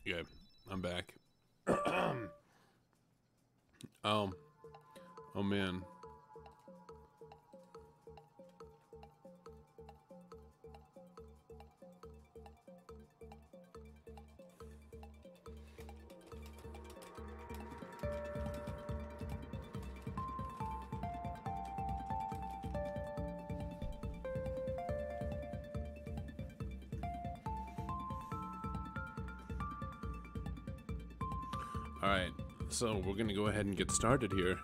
Yeah, I'm back. Oh. Oh, man. Alright, so we're gonna go ahead and get started here.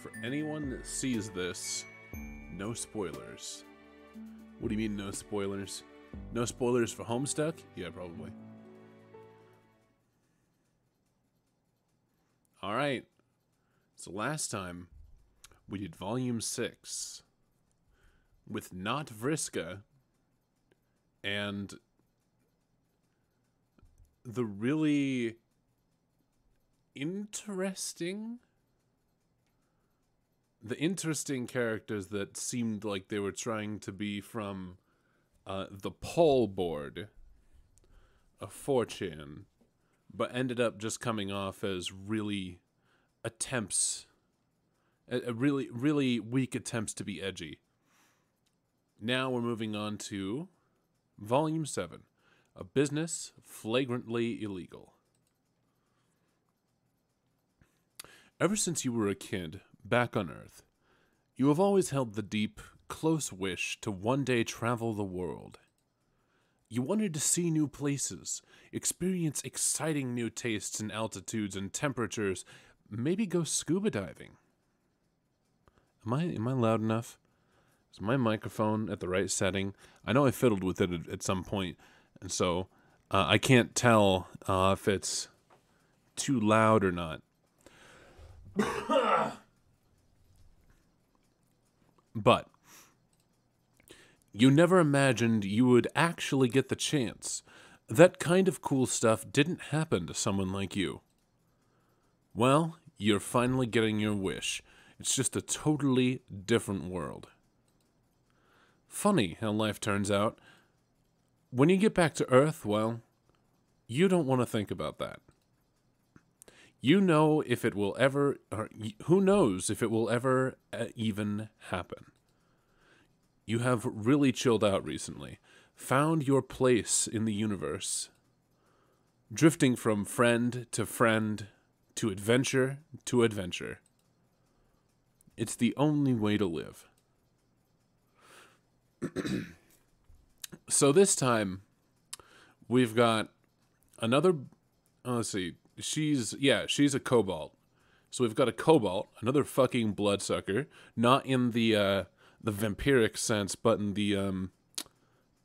For anyone that sees this, no spoilers. What do you mean no spoilers? No spoilers for Homestuck? Yeah, probably. Alright. So last time, we did Volume 6 with Not Vriska and the really interesting characters that seemed like they were trying to be from the poll board of 4chan, but ended up just coming off as really attempts, really weak attempts to be edgy. Now we're moving on to Volume 7, A Business Flagrantly Illegal. Ever since you were a kid, back on Earth, you have always held the deep, close wish to one day travel the world. You wanted to see new places, experience exciting new tastes and altitudes and temperatures, maybe go scuba diving. Am I loud enough? Is my microphone at the right setting? I know I fiddled with it at some point, and so I can't tell if it's too loud or not. But you never imagined you would actually get the chance. That kind of cool stuff didn't happen to someone like you. Well, you're finally getting your wish. It's just a totally different world. Funny how life turns out. When you get back to Earth, well, you don't want to think about that. You know if it will ever, or who knows if it will ever even happen. You have really chilled out recently, found your place in the universe, drifting from friend to adventure to adventure. It's the only way to live. So this time, we've got another, let's see, she's a cobalt. So we've got a cobalt, another fucking bloodsucker, not in the vampiric sense, but in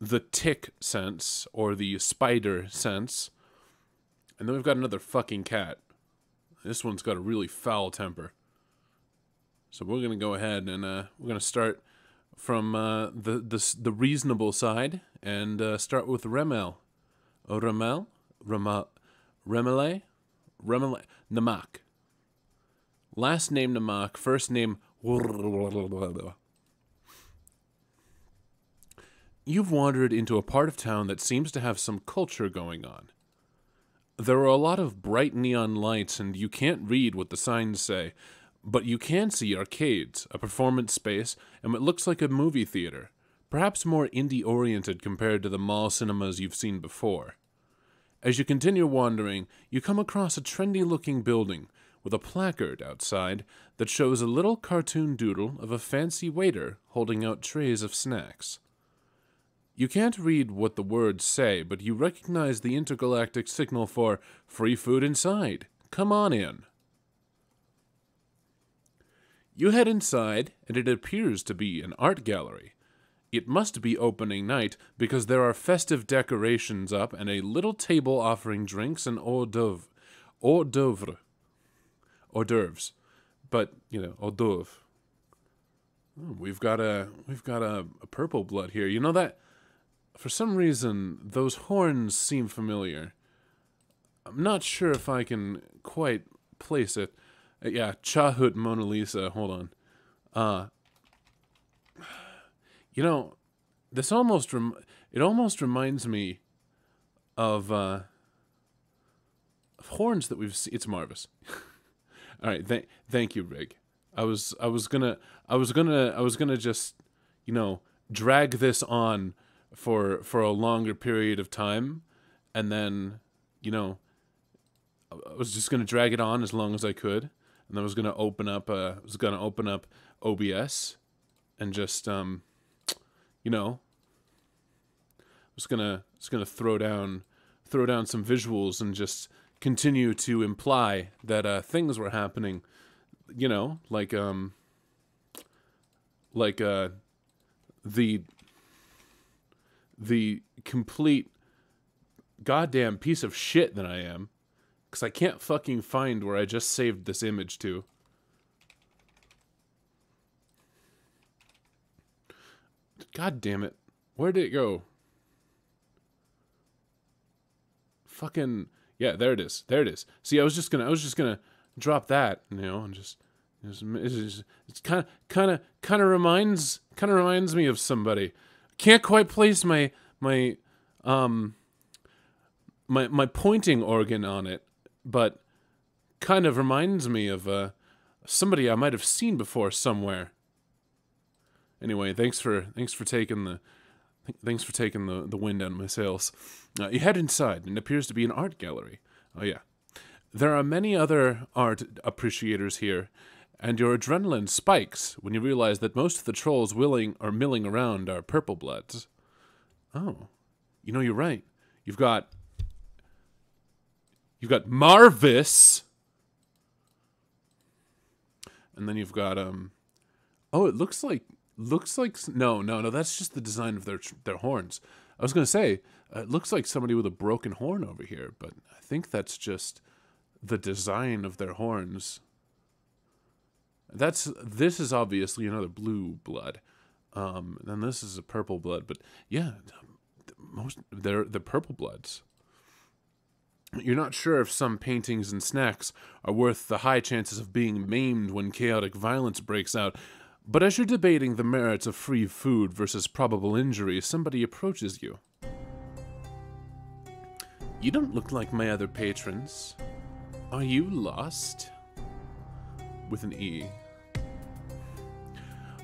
the tick sense, or the spider sense. And then we've got another fucking cat. This one's got a really foul temper. So we're going to go ahead and we're going to start from the reasonable side and start with Remel. Oh, Remele? Namak. Last name Namak, first name... You've wandered into a part of town that seems to have some culture going on. There are a lot of bright neon lights, and you can't read what the signs say, but you can see arcades, a performance space, and what looks like a movie theater, perhaps more indie-oriented compared to the mall cinemas you've seen before. As you continue wandering, you come across a trendy-looking building with a placard outside that shows a little cartoon doodle of a fancy waiter holding out trays of snacks. You can't read what the words say, but you recognize the intergalactic signal for free food inside. Come on in. You head inside, and it appears to be an art gallery. It must be opening night because there are festive decorations up and a little table offering drinks and hors d'oeuvres. Hors d'oeuvres. But, hors d'oeuvres. Oh, we've got a purple blood here. You know that? For some reason, those horns seem familiar. I'm not sure if I can quite place it. Yeah, Chahut Mona Lisa. Hold on. This almost reminds me of horns that we've seen. It's Marvis. All right, thank you, Rig. I was gonna just drag this on for a longer period of time, and then I was just gonna drag it on as long as I could, and then I was gonna open up OBS and just was gonna throw down some visuals and just continue to imply that things were happening, the complete goddamn piece of shit that I am, because I can't fucking find where I just saved this image to. God damn it. Where did it go? Fucking yeah, there it is. See, I was just gonna drop that, and it's kind of reminds me of somebody. Can't quite place my pointing organ on it, but kind of reminds me of somebody I might have seen before somewhere. Anyway, thanks for taking the wind out of my sails. You head inside, and it appears to be an art gallery. Oh yeah, there are many other art appreciators here, and your adrenaline spikes when you realize that most of the trolls milling around are purple bloods. Oh, you're right. You've got Marvis, and then you've got oh, it looks like no, that's just the design of their horns. I was gonna say it looks like somebody with a broken horn over here, but I think that's just the design of their horns. This is obviously another blue blood, and this is a purple blood. But yeah, they're purple bloods. You're not sure if some paintings and snacks are worth the high chances of being maimed when chaotic violence breaks out. But as you're debating the merits of free food versus probable injury, somebody approaches you. You don't look like my other patrons. Are you lost? With an E.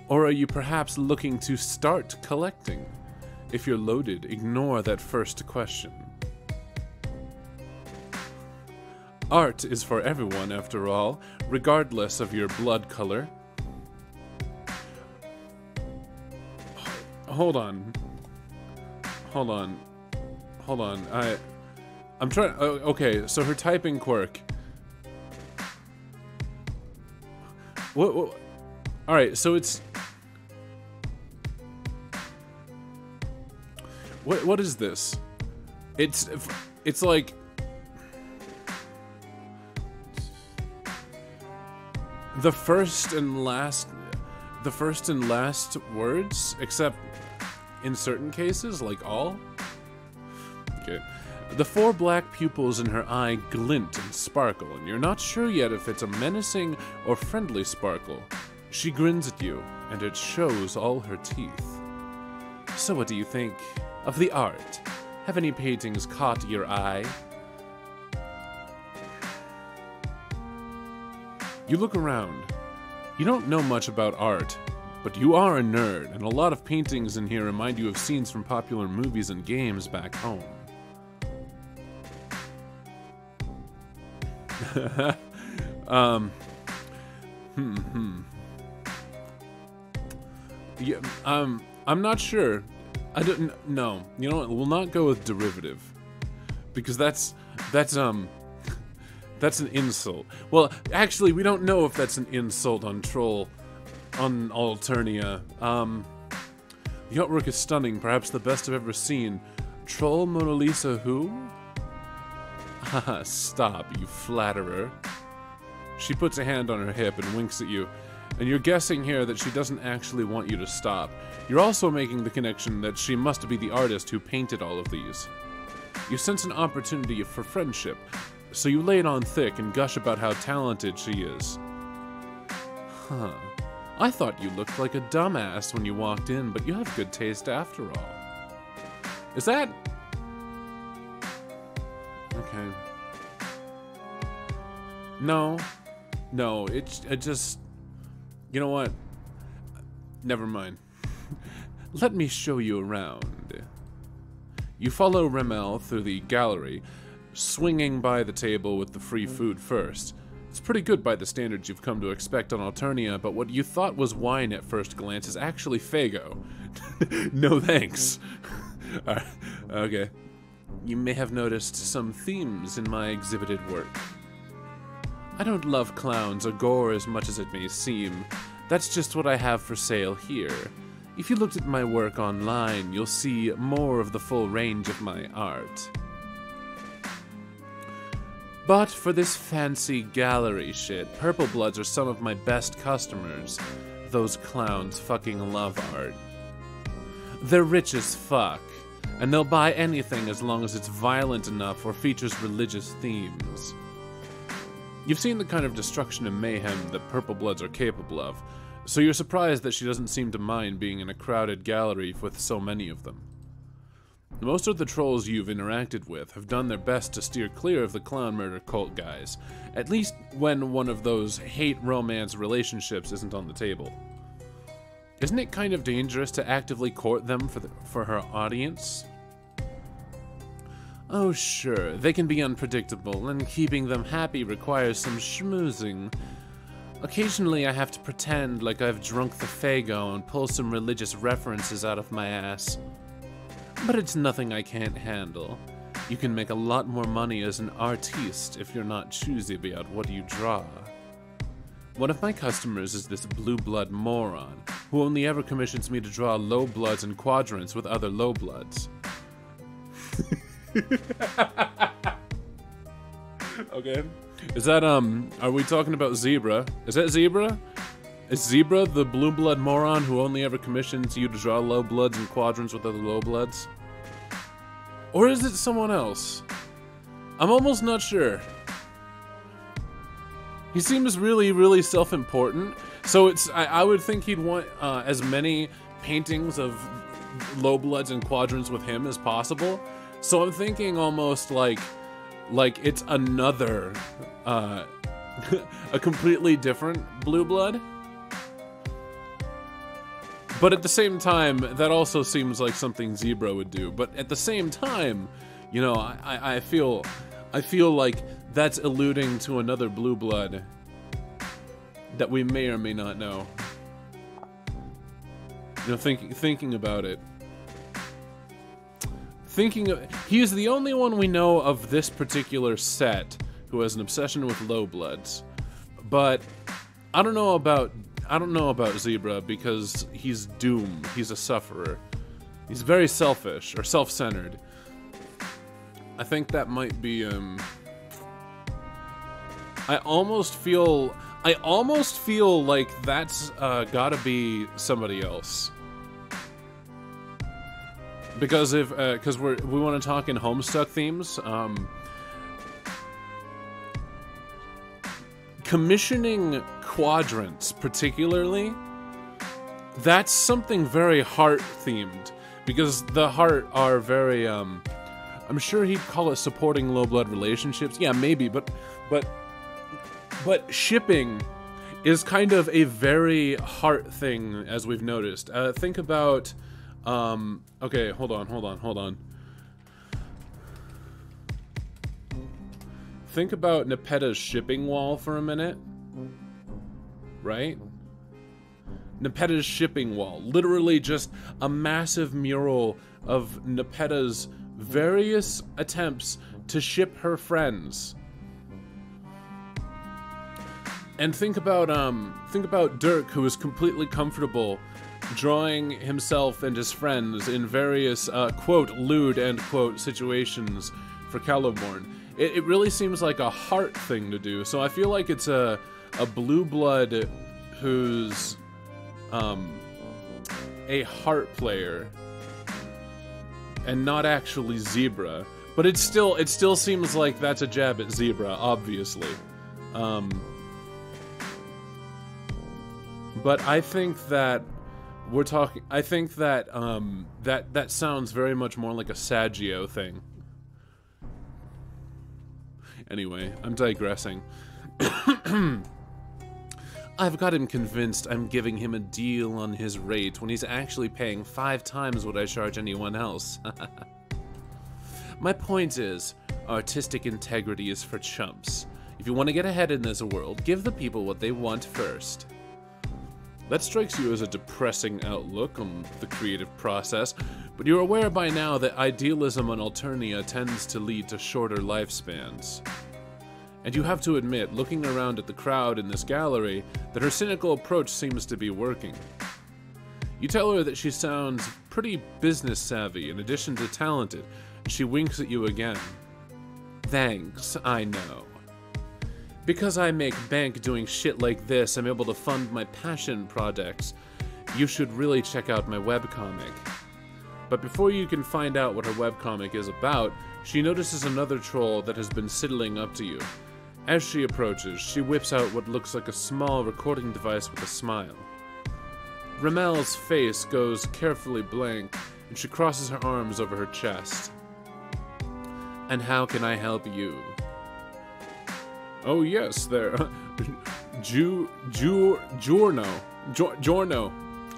Or are you perhaps looking to start collecting? If you're loaded, ignore that first question. Art is for everyone, after all, regardless of your blood color. Hold on. I'm trying. Okay, so her typing quirk. What? All right, so it's. What is this? It's like. The first and last words, except in certain cases, like all. Okay. The 4 black pupils in her eye glint and sparkle, and you're not sure yet if it's a menacing or friendly sparkle. She grins at you, and it shows all her teeth. So what do you think of the art? Have any paintings caught your eye? You look around. You don't know much about art, but you are a nerd, and a lot of paintings in here remind you of scenes from popular movies and games back home. Yeah, I'm not sure. I don't know. You know what? We'll not go with derivative. Because that's an insult. Well, actually, we don't know if that's an insult on Alternia. The artwork is stunning, perhaps the best I've ever seen. Troll Mona Lisa who? Haha, stop, you flatterer. She puts a hand on her hip and winks at you, and you're guessing here that she doesn't actually want you to stop. You're also making the connection that she must be the artist who painted all of these. You sense an opportunity for friendship, so you lay it on thick and gush about how talented she is. Huh. I thought you looked like a dumbass when you walked in, but you have good taste after all. Is that... Okay. No, it just... You know what? Never mind. Let me show you around. You follow Remel through the gallery, swinging by the table with the free food first. It's pretty good by the standards you've come to expect on Alternia, but what you thought was wine at first glance is actually Fago. No thanks. Okay. You may have noticed some themes in my exhibited work. I don't love clowns or gore as much as it may seem. That's just what I have for sale here. If you looked at my work online, you'll see more of the full range of my art. But for this fancy gallery shit, Purple Bloods are some of my best customers. Those clowns fucking love art. They're rich as fuck, and they'll buy anything as long as it's violent enough or features religious themes. You've seen the kind of destruction and mayhem that Purple Bloods are capable of, so you're surprised that she doesn't seem to mind being in a crowded gallery with so many of them. Most of the trolls you've interacted with have done their best to steer clear of the clown murder cult guys, at least when one of those hate-romance relationships isn't on the table. Isn't it kind of dangerous to actively court them for her audience? Oh sure, they can be unpredictable, and keeping them happy requires some schmoozing. Occasionally I have to pretend like I've drunk the Fago and pull some religious references out of my ass. But it's nothing I can't handle. You can make a lot more money as an artiste if you're not choosy about what you draw. One of my customers is this blue blood moron, who only ever commissions me to draw low bloods and quadrants with other low bloods. Okay. Is that, are we talking about Zebra? Is that Zebra? Is Zebra the blue blood moron who only ever commissions you to draw low bloods and quadrants with other low bloods? Or is it someone else? I'm almost not sure. He seems really, really self-important. So it's, I would think he'd want as many paintings of low bloods and quadrants with him as possible. So I'm thinking almost like it's another, a completely different blue blood. But at the same time, that also seems like something Zebra would do. But at the same time, you know, I feel like that's alluding to another blue blood that we may or may not know. You know, thinking about it. He's the only one we know of this particular set who has an obsession with low bloods. But I don't know about Zebra because he's doomed. He's a sufferer. He's very selfish or self-centered. I think that might be I almost feel like that's gotta be somebody else. Because because we want to talk in Homestuck themes, commissioning quadrants particularly, that's something very heart themed, because the heart are very I'm sure he'd call it supporting low blood relationships. Yeah, maybe, but shipping is kind of a very heart thing, as we've noticed. Think about okay, hold on. Think about Nepeta's shipping wall for a minute. Right? Nepeta's shipping wall. Literally just a massive mural of Nepeta's various attempts to ship her friends. And think about Dirk, who is completely comfortable drawing himself and his friends in various, quote, lewd, end quote, situations for Caliborn. It really seems like a heart thing to do, so I feel like it's a blue blood who's, a heart player, and not actually Zebra. But it still seems like that's a jab at Zebra, obviously. But I think that we're talking. I think that that sounds very much more like a Saggio thing. Anyway, I'm digressing. I've got him convinced I'm giving him a deal on his rate when he's actually paying 5 times what I charge anyone else. My point is, artistic integrity is for chumps. If you want to get ahead in this world, give the people what they want first. That strikes you as a depressing outlook on the creative process, but you're aware by now that idealism on Alternia tends to lead to shorter lifespans. And you have to admit, looking around at the crowd in this gallery, that her cynical approach seems to be working. You tell her that she sounds pretty business savvy in addition to talented, and she winks at you again. Thanks, I know. Because I make bank doing shit like this, I'm able to fund my passion projects. You should really check out my webcomic. But before you can find out what her webcomic is about, she notices another troll that has been sidling up to you. As she approaches, she whips out what looks like a small recording device with a smile. Ramel's face goes carefully blank, and she crosses her arms over her chest. And how can I help you? Oh yes, there. Giorno.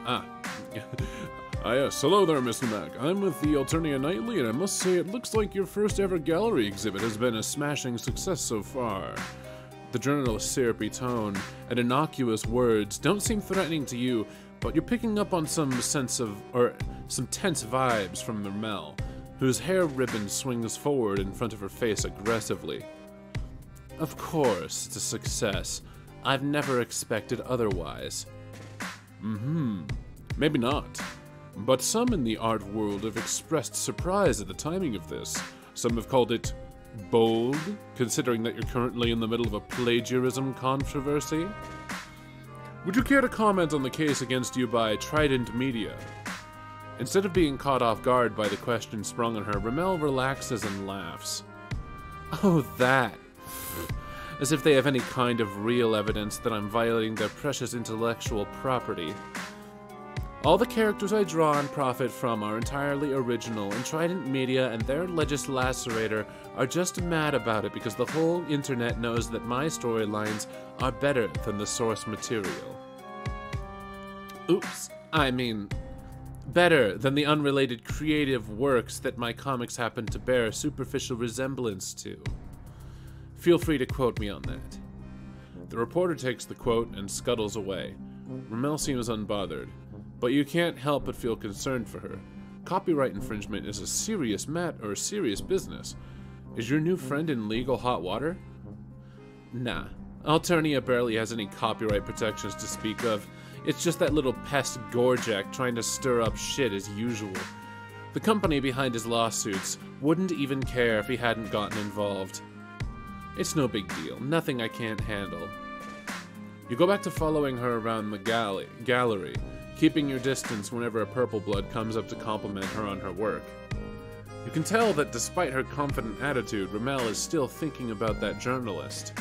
Ah. Yes, hello there, Mr. Mac. I'm with the Alternia Nightly, and I must say it looks like your first ever gallery exhibit has been a smashing success so far. The journalist's syrupy tone and innocuous words don't seem threatening to you, but you're picking up on some tense vibes from Ramel, whose hair ribbon swings forward in front of her face aggressively. Of course, it's a success. I've never expected otherwise. Maybe not. But some in the art world have expressed surprise at the timing of this. Some have called it bold, considering that you're currently in the middle of a plagiarism controversy. Would you care to comment on the case against you by Trident Media? Instead of being caught off guard by the question sprung on her, Ramel relaxes and laughs. Oh, that. As if they have any kind of real evidence that I'm violating their precious intellectual property. All the characters I draw and profit from are entirely original, and Trident Media and their legislacerator are just mad about it because the whole internet knows that my storylines are better than the source material. Oops, I mean, better than the unrelated creative works that my comics happen to bear a superficial resemblance to. Feel free to quote me on that. The reporter takes the quote and scuttles away. Ramel seems unbothered. But you can't help but feel concerned for her. Copyright infringement is a serious business. Is your new friend in legal hot water? Nah, Alternia barely has any copyright protections to speak of. It's just that little pest Gorjak trying to stir up shit as usual. The company behind his lawsuits wouldn't even care if he hadn't gotten involved. It's no big deal, nothing I can't handle. You go back to following her around the gallery, keeping your distance whenever a purple blood comes up to compliment her on her work. You can tell that despite her confident attitude, Ramel is still thinking about that journalist.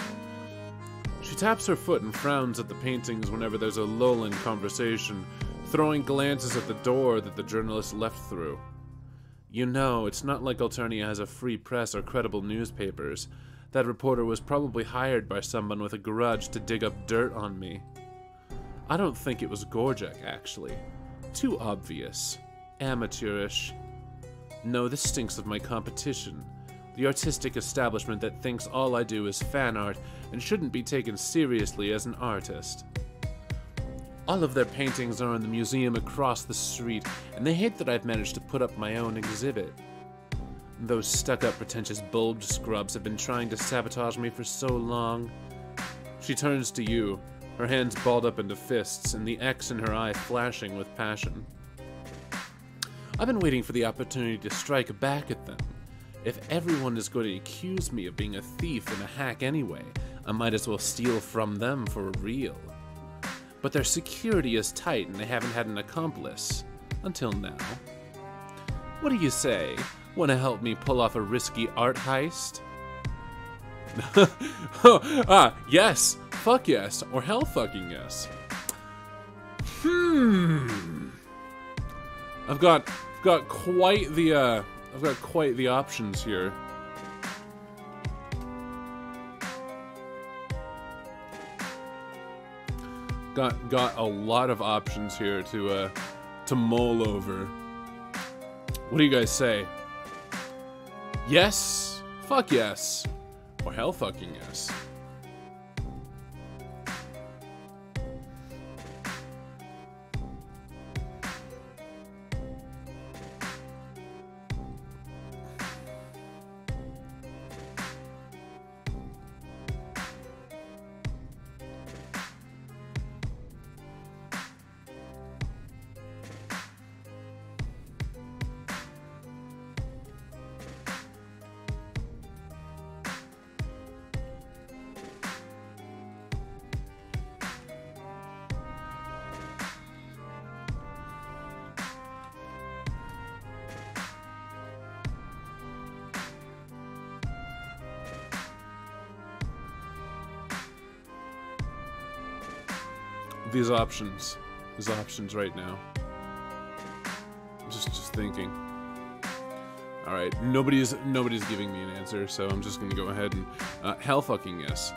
She taps her foot and frowns at the paintings whenever there's a lull in conversation, throwing glances at the door that the journalist left through. You know, it's not like Alternia has a free press or credible newspapers. That reporter was probably hired by someone with a grudge to dig up dirt on me. I don't think it was Gorjak, actually. Too obvious. Amateurish. No, this stinks of my competition. the artistic establishment that thinks all I do is fan art and shouldn't be taken seriously as an artist. All of their paintings are in the museum across the street, and they hate that I've managed to put up my own exhibit. Those stuck-up, pretentious bulge scrubs have been trying to sabotage me for so long. She turns to you, her hands balled up into fists, and the X in her eye flashing with passion. I've been waiting for the opportunity to strike back at them. If everyone is going to accuse me of being a thief and a hack anyway, I might as well steal from them for real. But their security is tight and they haven't had an accomplice. Until now. What do you say? Want to help me pull off a risky art heist? Yes! Fuck yes! Or hell fucking yes. I've got quite the options here. Got a lot of options here to mull over. What do you guys say? Yes, fuck yes, or hell fucking yes. These options right now. Just thinking. All right, nobody's giving me an answer, so I'm just gonna go ahead and hell fucking yes.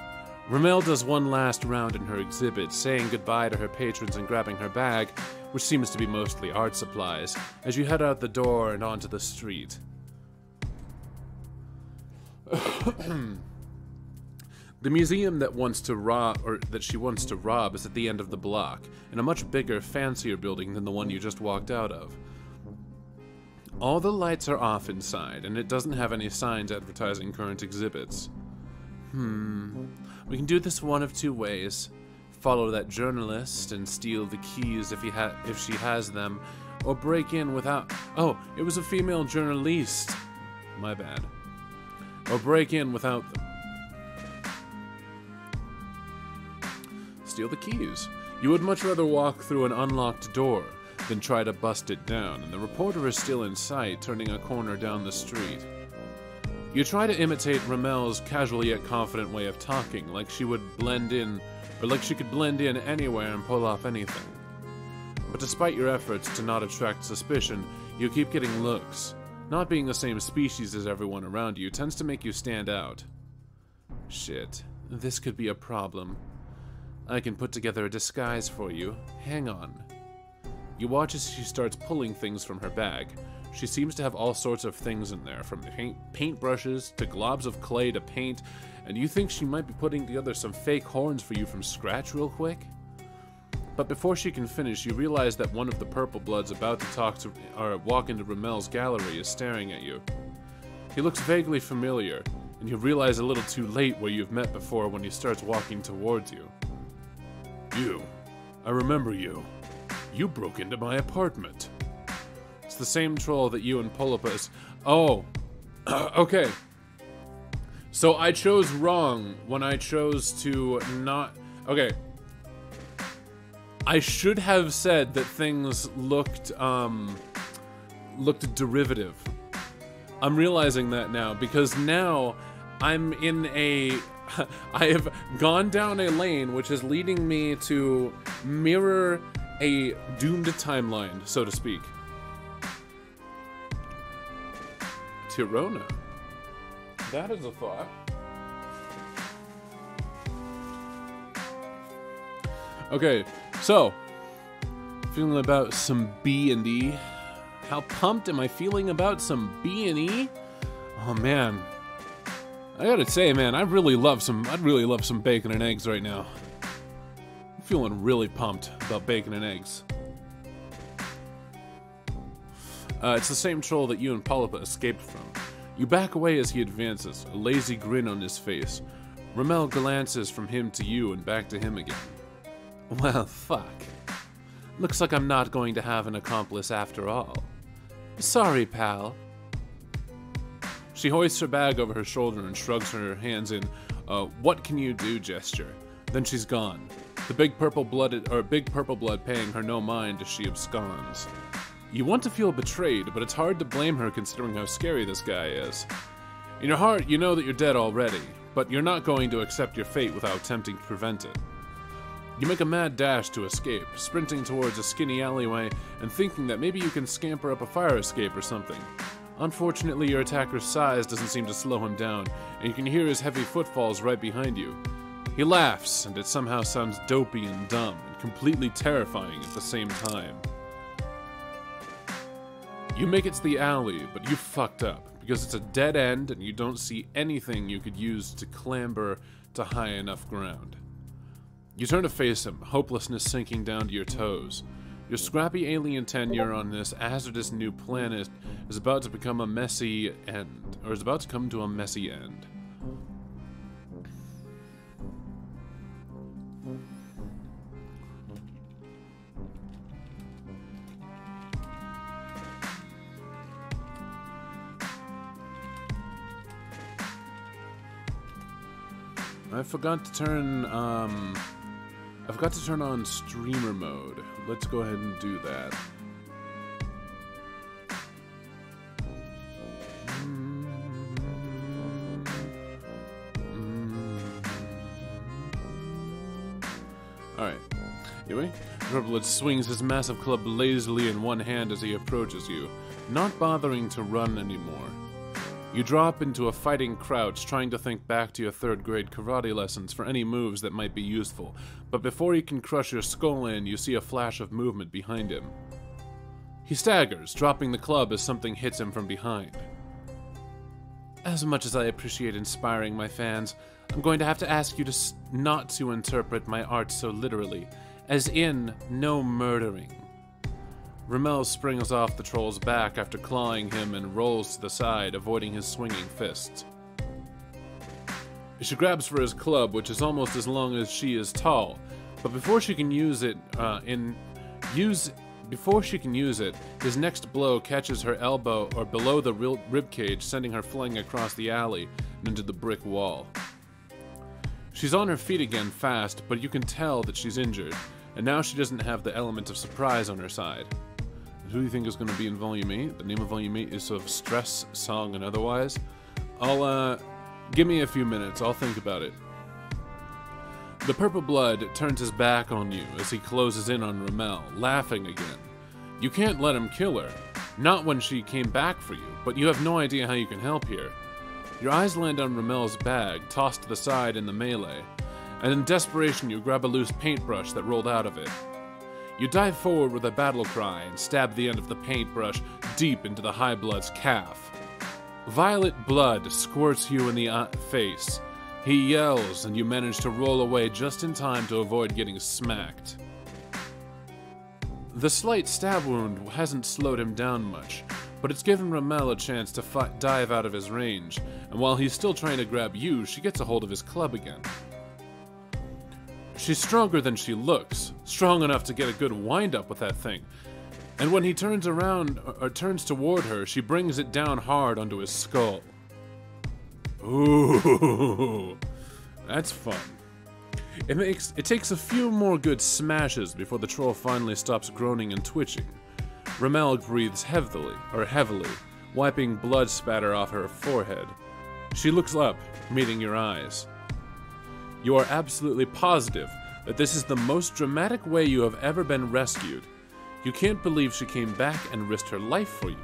Ramel does one last round in her exhibit, saying goodbye to her patrons and grabbing her bag, which seems to be mostly art supplies, as you head out the door and onto the street. The museum that she wants to rob is at the end of the block, in a much bigger, fancier building than the one you just walked out of. All the lights are off inside, and it doesn't have any signs advertising current exhibits. We can do this one of two ways. Follow that journalist and steal the keys if she has them, or break in without— oh, it was a female journalist. My bad. Or break in without them. Steal the keys. You would much rather walk through an unlocked door than try to bust it down, and the reporter is still in sight, turning a corner down the street. You try to imitate Ramel's casual yet confident way of talking, like she would blend in, or like she could blend in anywhere and pull off anything. But despite your efforts to not attract suspicion, you keep getting looks. Not being the same species as everyone around you tends to make you stand out. Shit, this could be a problem. I can put together a disguise for you. Hang on. You watch as she starts pulling things from her bag. She seems to have all sorts of things in there, from paintbrushes to globs of clay to paint, and you think she might be putting together some fake horns for you from scratch real quick? But before she can finish, you realize that one of the purple bloods about to walk into Ramel's gallery is staring at you. He looks vaguely familiar, and you realize a little too late where you've met before when he starts walking towards you. You. I remember you. You broke into my apartment. It's the same troll that you and Polipus— oh. Okay. So I chose wrong when I chose to not— okay. I should have said that things looked derivative. I'm realizing that now, because now I'm in a— I have gone down a lane which is leading me to mirror a doomed timeline, so to speak. Tirona. That is a thought. Okay, so feeling about some B&E. How pumped am I feeling about some B&E? Oh man, I gotta say, man, I'd really love some bacon and eggs right now. I'm feeling really pumped about bacon and eggs. It's the same troll that you and Polypa escaped from. You back away as he advances, a lazy grin on his face. Rommel glances from him to you and back to him again. Well, fuck. Looks like I'm not going to have an accomplice after all. Sorry, pal. She hoists her bag over her shoulder and shrugs her hands in what can you do gesture. Then she's gone. The big purple blood paying her no mind as she absconds. You want to feel betrayed, but it's hard to blame her considering how scary this guy is. In your heart, you know that you're dead already, but you're not going to accept your fate without attempting to prevent it. You make a mad dash to escape, sprinting towards a skinny alleyway and thinking that maybe you can scamper up a fire escape or something. Unfortunately, your attacker's size doesn't seem to slow him down, and you can hear his heavy footfalls right behind you. He laughs, and it somehow sounds dopey and dumb, and completely terrifying at the same time. You make it to the alley, but you fucked up, because it's a dead end and you don't see anything you could use to clamber to high enough ground. You turn to face him, hopelessness sinking down to your toes. Your scrappy alien tenure on this hazardous new planet is about to become a messy end, or is about to come to a messy end. I forgot to turn on streamer mode. Let's go ahead and do that. Alright. Anyway, Purplewood swings his massive club lazily in one hand as he approaches you, not bothering to run anymore. You drop into a fighting crouch, trying to think back to your third-grade karate lessons for any moves that might be useful, but before you can crush your skull in, you see a flash of movement behind him. He staggers, dropping the club as something hits him from behind. As much as I appreciate inspiring my fans, I'm going to have to ask you not to interpret my art so literally, as in, no murdering. Rommel springs off the troll's back after clawing him and rolls to the side, avoiding his swinging fists. She grabs for his club, which is almost as long as she is tall, but before she can use it, his next blow catches her elbow or below the ribcage, sending her flying across the alley and into the brick wall. She's on her feet again fast, but you can tell that she's injured, and now she doesn't have the element of surprise on her side. Who do you think is going to be in Volume 8? The name of Volume 8 is of Stress, Song, and Otherwise. Give me a few minutes, I'll think about it. The purple blood turns his back on you as he closes in on Rommel, laughing again. You can't let him kill her. Not when she came back for you, but you have no idea how you can help here. Your eyes land on Rommel's bag, tossed to the side in the melee, and in desperation you grab a loose paintbrush that rolled out of it. You dive forward with a battle cry and stab the end of the paintbrush deep into the High Blood's calf. Violet blood squirts you in the face. He yells, and you manage to roll away just in time to avoid getting smacked. The slight stab wound hasn't slowed him down much, but it's given Rommel a chance to dive out of his range, and while he's still trying to grab you, she gets a hold of his club again. She's stronger than she looks, strong enough to get a good wind-up with that thing. And when he turns around, or turns toward her, she brings it down hard onto his skull. Ooh, that's fun. It takes a few more good smashes before the troll finally stops groaning and twitching. Rommel breathes heavily, wiping blood spatter off her forehead. She looks up, meeting your eyes. You are absolutely positive that this is the most dramatic way you have ever been rescued. You can't believe she came back and risked her life for you.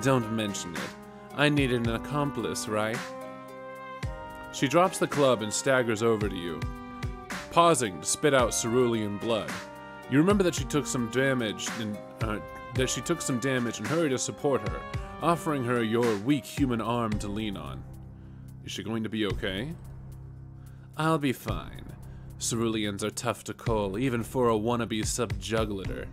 Don't mention it. I needed an accomplice, right? She drops the club and staggers over to you, pausing to spit out cerulean blood. You remember that she took some damage and hurry to support her, offering her your weak human arm to lean on. Is she going to be okay? I'll be fine. Ceruleans are tough to cull, even for a wannabe subjuggler.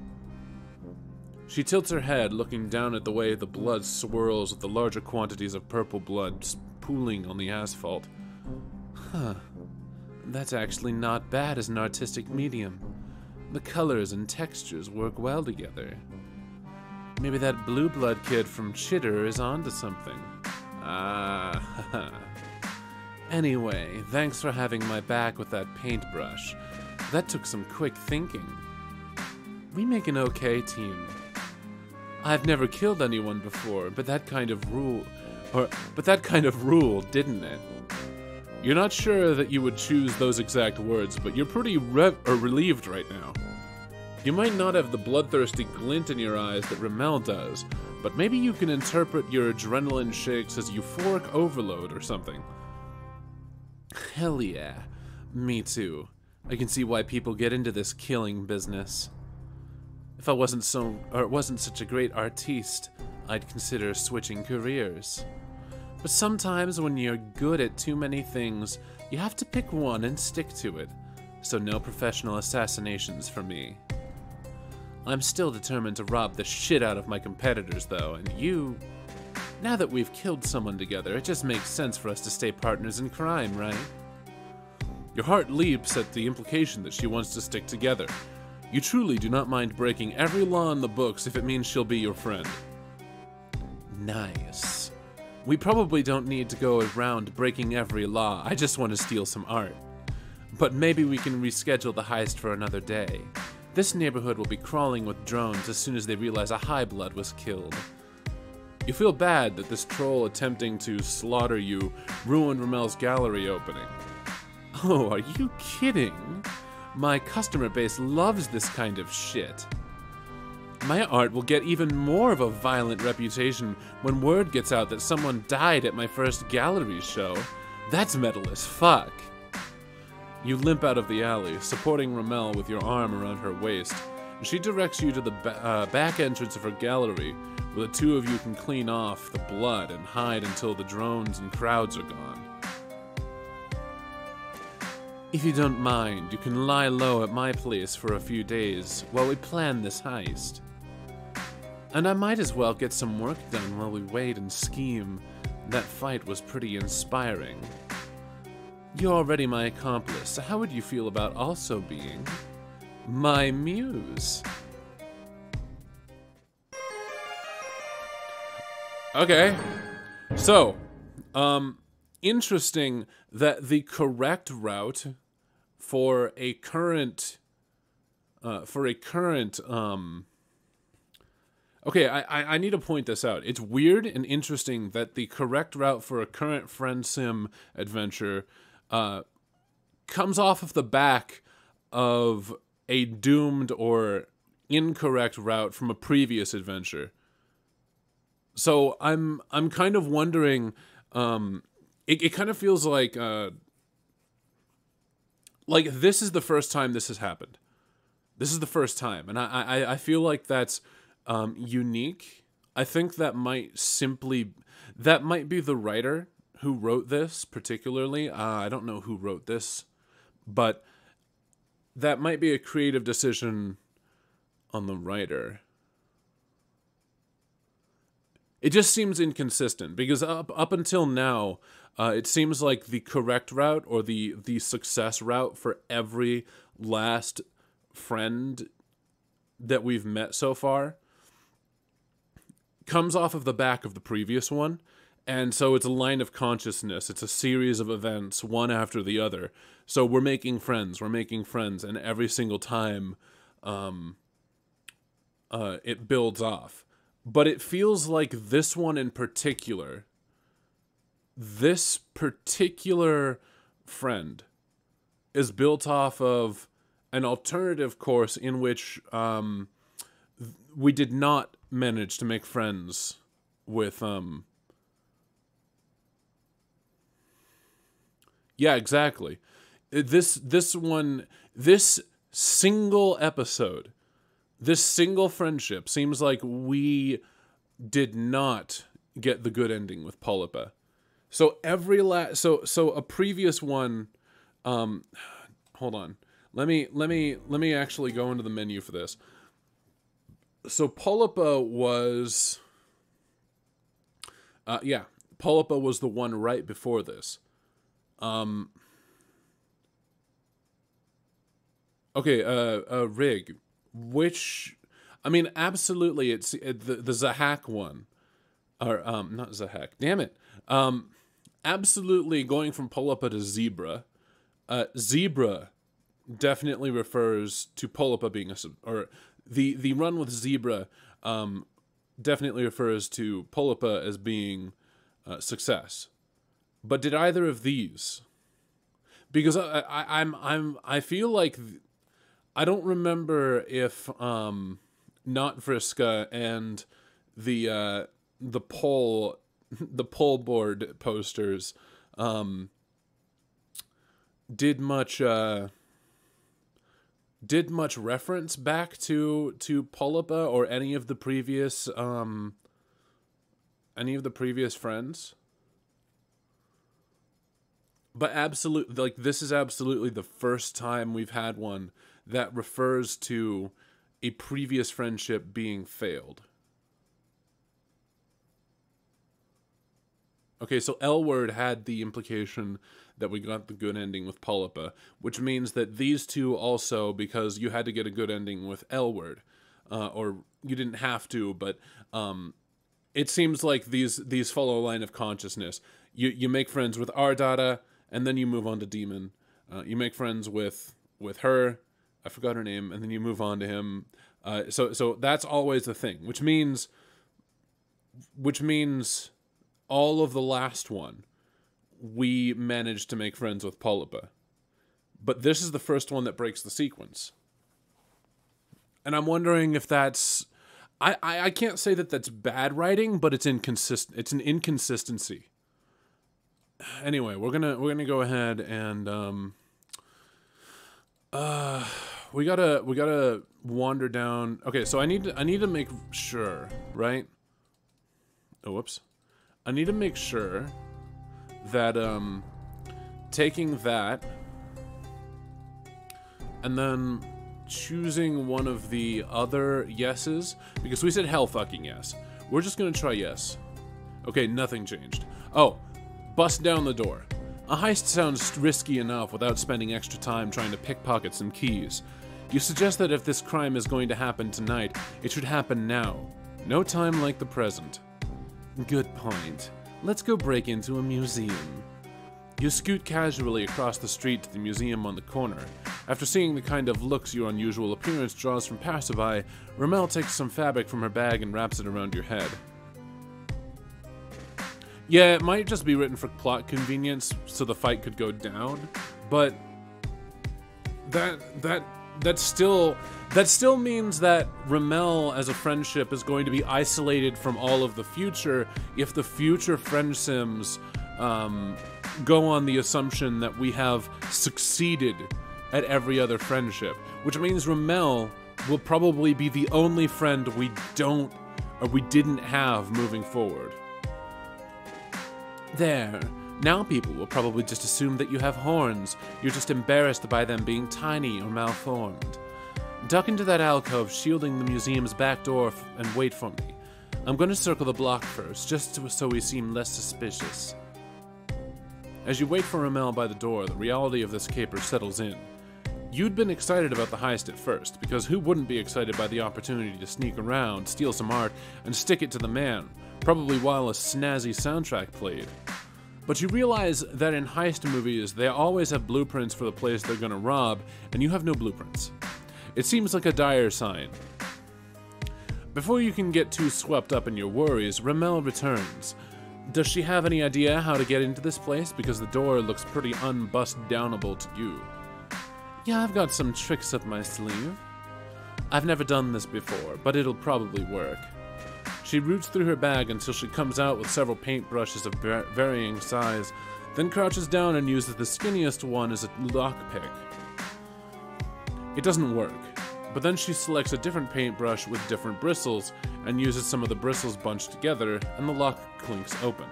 She tilts her head, looking down at the way the blood swirls with the larger quantities of purple blood pooling on the asphalt. Huh. That's actually not bad as an artistic medium. The colors and textures work well together. Maybe that blue blood kid from Chitter is onto something. Ah, Anyway, thanks for having my back with that paintbrush. That took some quick thinking. We make an okay team. I've never killed anyone before, but that kind of ruled, didn't it? You're not sure that you would choose those exact words, but you're pretty relieved right now. You might not have the bloodthirsty glint in your eyes that Ramel does, but maybe you can interpret your adrenaline shakes as euphoric overload or something. Hell yeah. Me too. I can see why people get into this killing business. If I wasn't such a great artiste, I'd consider switching careers. But sometimes when you're good at too many things, you have to pick one and stick to it. So no professional assassinations for me. I'm still determined to rob the shit out of my competitors though, and you... Now that we've killed someone together, it just makes sense for us to stay partners in crime, right? Your heart leaps at the implication that she wants to stick together. You truly do not mind breaking every law in the books if it means she'll be your friend. Nice. We probably don't need to go around breaking every law, I just want to steal some art. But maybe we can reschedule the heist for another day. This neighborhood will be crawling with drones as soon as they realize a high blood was killed. You feel bad that this troll attempting to slaughter you ruined Ramel's gallery opening. Oh, are you kidding? My customer base loves this kind of shit. My art will get even more of a violent reputation when word gets out that someone died at my first gallery show. That's metal as fuck. You limp out of the alley, supporting Ramel with your arm around her waist. She directs you to the back entrance of her gallery, where the two of you can clean off the blood and hide until the drones and crowds are gone. If you don't mind, you can lie low at my place for a few days while we plan this heist. And I might as well get some work done while we wait and scheme. That fight was pretty inspiring. You're already my accomplice, so how would you feel about also being my muse? Okay. So, interesting that the correct route for a current, okay, I need to point this out. It's weird and interesting that the correct route for a current Friendsim adventure comes off of the back of a doomed or incorrect route from a previous adventure. So I'm kind of wondering, it kind of feels like this is the first time this has happened. This is the first time, and I feel like that's unique. I think that might be the writer who wrote this particularly. I don't know who wrote this, but that might be a creative decision on the writer. It just seems inconsistent because up until now, it seems like the correct route or the success route for every last friend that we've met so far comes off of the back of the previous one. And so it's a line of consciousness. It's a series of events, one after the other. So we're making friends, and every single time it builds off. But it feels like this one in particular, this particular friend is built off of an alternative course in which we did not manage to make friends with... Yeah, exactly. This single episode, this single friendship seems like we did not get the good ending with Polypa. So so a previous one, hold on. Let me actually go into the menu for this. So Polypa was Polypa was the one right before this. Rig, which, I mean, absolutely, it's the Zahak one, or not Zahak. Damn it. Absolutely, going from Polypa to Zebra. Zebra definitely refers to Polypa being or the run with Zebra definitely refers to Polypa as being success. But did either of these? Because I feel like I don't remember if Not Vriska and the poll board posters did much reference back to Polypa or any of the previous friends. But absolutely, like, this is absolutely the first time we've had one that refers to a previous friendship being failed. Okay, so L-Word had the implication that we got the good ending with Polypa, which means that these two also, because you had to get a good ending with L-Word, or you didn't have to, but it seems like these follow a line of consciousness. You make friends with Ardata, and then you move on to Demon. You make friends with her, I forgot her name, and then you move on to him. So that's always the thing, which means all of the last one, we managed to make friends with Polypa. But this is the first one that breaks the sequence. And I'm wondering if that's... I can't say that that's bad writing, but it's inconsistent. It's an inconsistency. Anyway, we're gonna go ahead and we gotta wander down. Okay, so I need to make sure, right? Oh, whoops. I need to make sure that taking that and then choosing one of the other yeses, because we said hell fucking yes. We're just gonna try yes. Okay, nothing changed. Oh, bust down the door. A heist sounds risky enough without spending extra time trying to pickpocket some keys. You suggest that if this crime is going to happen tonight, it should happen now. No time like the present. Good point. Let's go break into a museum. You scoot casually across the street to the museum on the corner. After seeing the kind of looks your unusual appearance draws from passerby, Ramel takes some fabric from her bag and wraps it around your head. Yeah, it might just be written for plot convenience, so the fight could go down, but that still means that Ramel as a friendship is going to be isolated from all of the future if the future Friendsims go on the assumption that we have succeeded at every other friendship, which means Ramel will probably be the only friend we didn't have moving forward. There. Now people will probably just assume that you have horns. You're just embarrassed by them being tiny or malformed. Duck into that alcove shielding the museum's back door and wait for me. I'm going to circle the block first, just so we seem less suspicious. As you wait for Ramel by the door, the reality of this caper settles in. You'd been excited about the heist at first, because who wouldn't be excited by the opportunity to sneak around, steal some art, and stick it to the man, probably while a snazzy soundtrack played. But you realize that in heist movies, they always have blueprints for the place they're gonna rob, and you have no blueprints. It seems like a dire sign. Before you can get too swept up in your worries, Ramel returns. Does she have any idea how to get into this place? Because the door looks pretty unbust-downable to you. Yeah, I've got some tricks up my sleeve. I've never done this before, but it'll probably work. She roots through her bag until she comes out with several paintbrushes of varying size, then crouches down and uses the skinniest one as a lockpick. It doesn't work, but then she selects a different paintbrush with different bristles and uses some of the bristles bunched together, and the lock clinks open.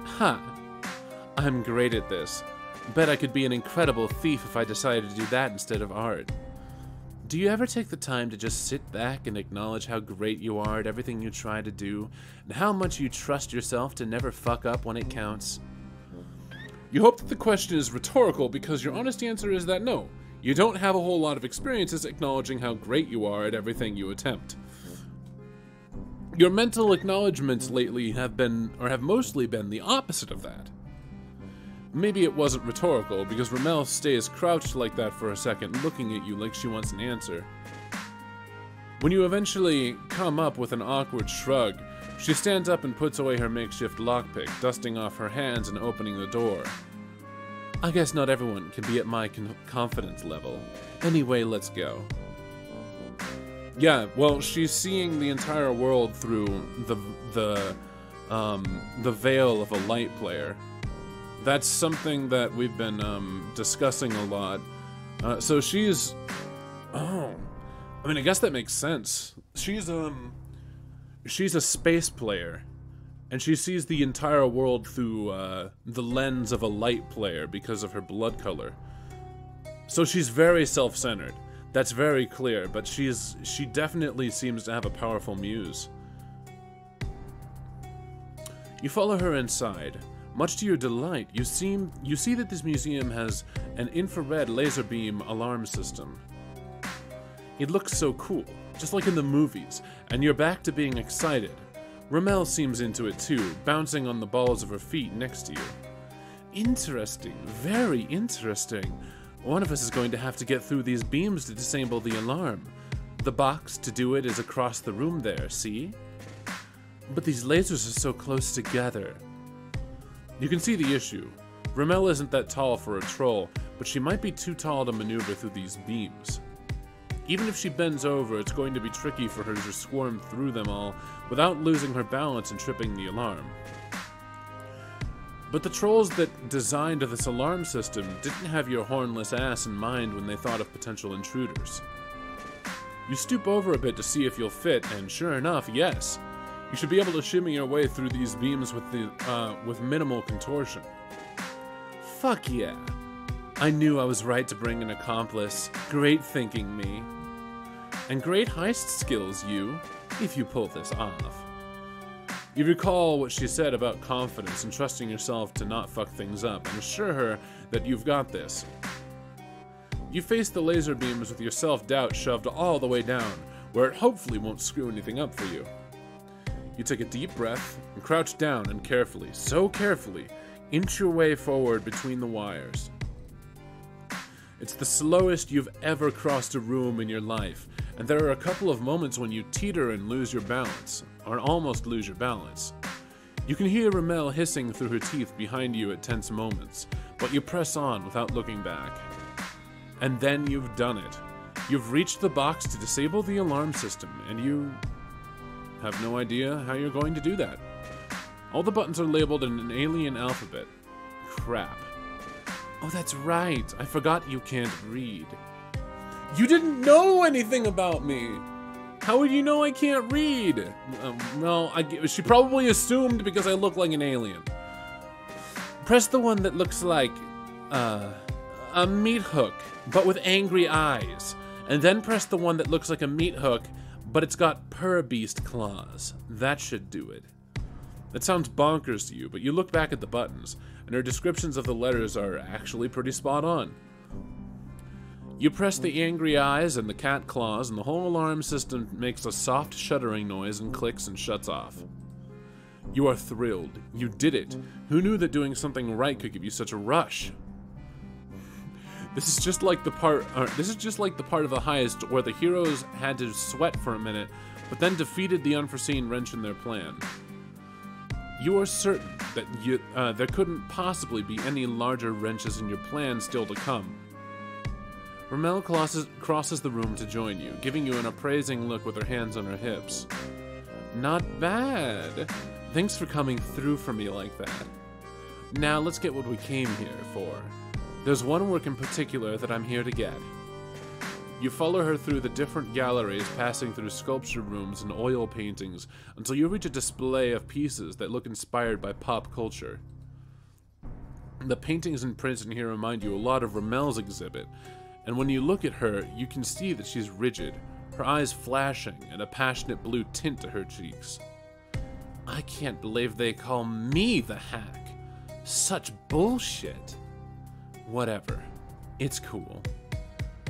Huh. I'm great at this. Bet I could be an incredible thief if I decided to do that instead of art. Do you ever take the time to just sit back and acknowledge how great you are at everything you try to do, and how much you trust yourself to never fuck up when it counts? You hope that the question is rhetorical because your honest answer is that no, you don't have a whole lot of experiences acknowledging how great you are at everything you attempt. Your mental acknowledgements lately have mostly been the opposite of that. Maybe it wasn't rhetorical, because Ramel stays crouched like that for a second, looking at you like she wants an answer. When you eventually come up with an awkward shrug, she stands up and puts away her makeshift lockpick, dusting off her hands and opening the door. I guess not everyone can be at my confidence level. Anyway, let's go. Yeah, well, she's seeing the entire world through the veil of a light player. That's something that we've been discussing a lot. So she's... Oh. I mean, I guess that makes sense. She's a space player. And she sees the entire world through the lens of a light player because of her blood color. So she's very self-centered. That's very clear, but she definitely seems to have a powerful muse. You follow her inside. Much to your delight, you see that this museum has an infrared laser beam alarm system. It looks so cool, just like in the movies, and you're back to being excited. Ramel seems into it too, bouncing on the balls of her feet next to you. Interesting, very interesting. One of us is going to have to get through these beams to disable the alarm. The box to do it is across the room there, see? But these lasers are so close together. You can see the issue. Ramel isn't that tall for a troll, but she might be too tall to maneuver through these beams. Even if she bends over, it's going to be tricky for her to squirm through them all without losing her balance and tripping the alarm. But the trolls that designed this alarm system didn't have your hornless ass in mind when they thought of potential intruders. You stoop over a bit to see if you'll fit, and sure enough, yes. You should be able to shimmy your way through these beams with minimal contortion. Fuck yeah. I knew I was right to bring an accomplice. Great thinking, me. And great heist skills, you, if you pull this off. You recall what she said about confidence and trusting yourself to not fuck things up, and assure her that you've got this. You face the laser beams with your self-doubt shoved all the way down, where it hopefully won't screw anything up for you. You take a deep breath and crouch down and carefully, so carefully, inch your way forward between the wires. It's the slowest you've ever crossed a room in your life, and there are a couple of moments when you teeter and lose your balance, or almost lose your balance. You can hear Ramel hissing through her teeth behind you at tense moments, but you press on without looking back. And then you've done it. You've reached the box to disable the alarm system, and you have no idea how you're going to do that. All the buttons are labeled in an alien alphabet. Crap. Oh, that's right. I forgot you can't read. You didn't know anything about me. How would you know I can't read? Well, she probably assumed because I look like an alien. Press the one that looks like a meat hook, but with angry eyes. And then press the one that looks like a meat hook, but it's got beast claws. That should do it. That sounds bonkers to you, but you look back at the buttons, and her descriptions of the letters are actually pretty spot on. You press the angry eyes and the cat claws, and the whole alarm system makes a soft shuddering noise and clicks and shuts off. You are thrilled. You did it. Who knew that doing something right could give you such a rush? This is just like the part of the heist where the heroes had to sweat for a minute, but then defeated the unforeseen wrench in their plan. You are certain that there couldn't possibly be any larger wrenches in your plan still to come. Ramel crosses the room to join you, giving you an appraising look with her hands on her hips. Not bad. Thanks for coming through for me like that. Now let's get what we came here for. There's one work in particular that I'm here to get. You follow her through the different galleries, passing through sculpture rooms and oil paintings, until you reach a display of pieces that look inspired by pop culture. The paintings and prints in here remind you a lot of Ramel's exhibit, and when you look at her, you can see that she's rigid, her eyes flashing, and a passionate blue tint to her cheeks. I can't believe they call me the hack. Such bullshit. Whatever. It's cool.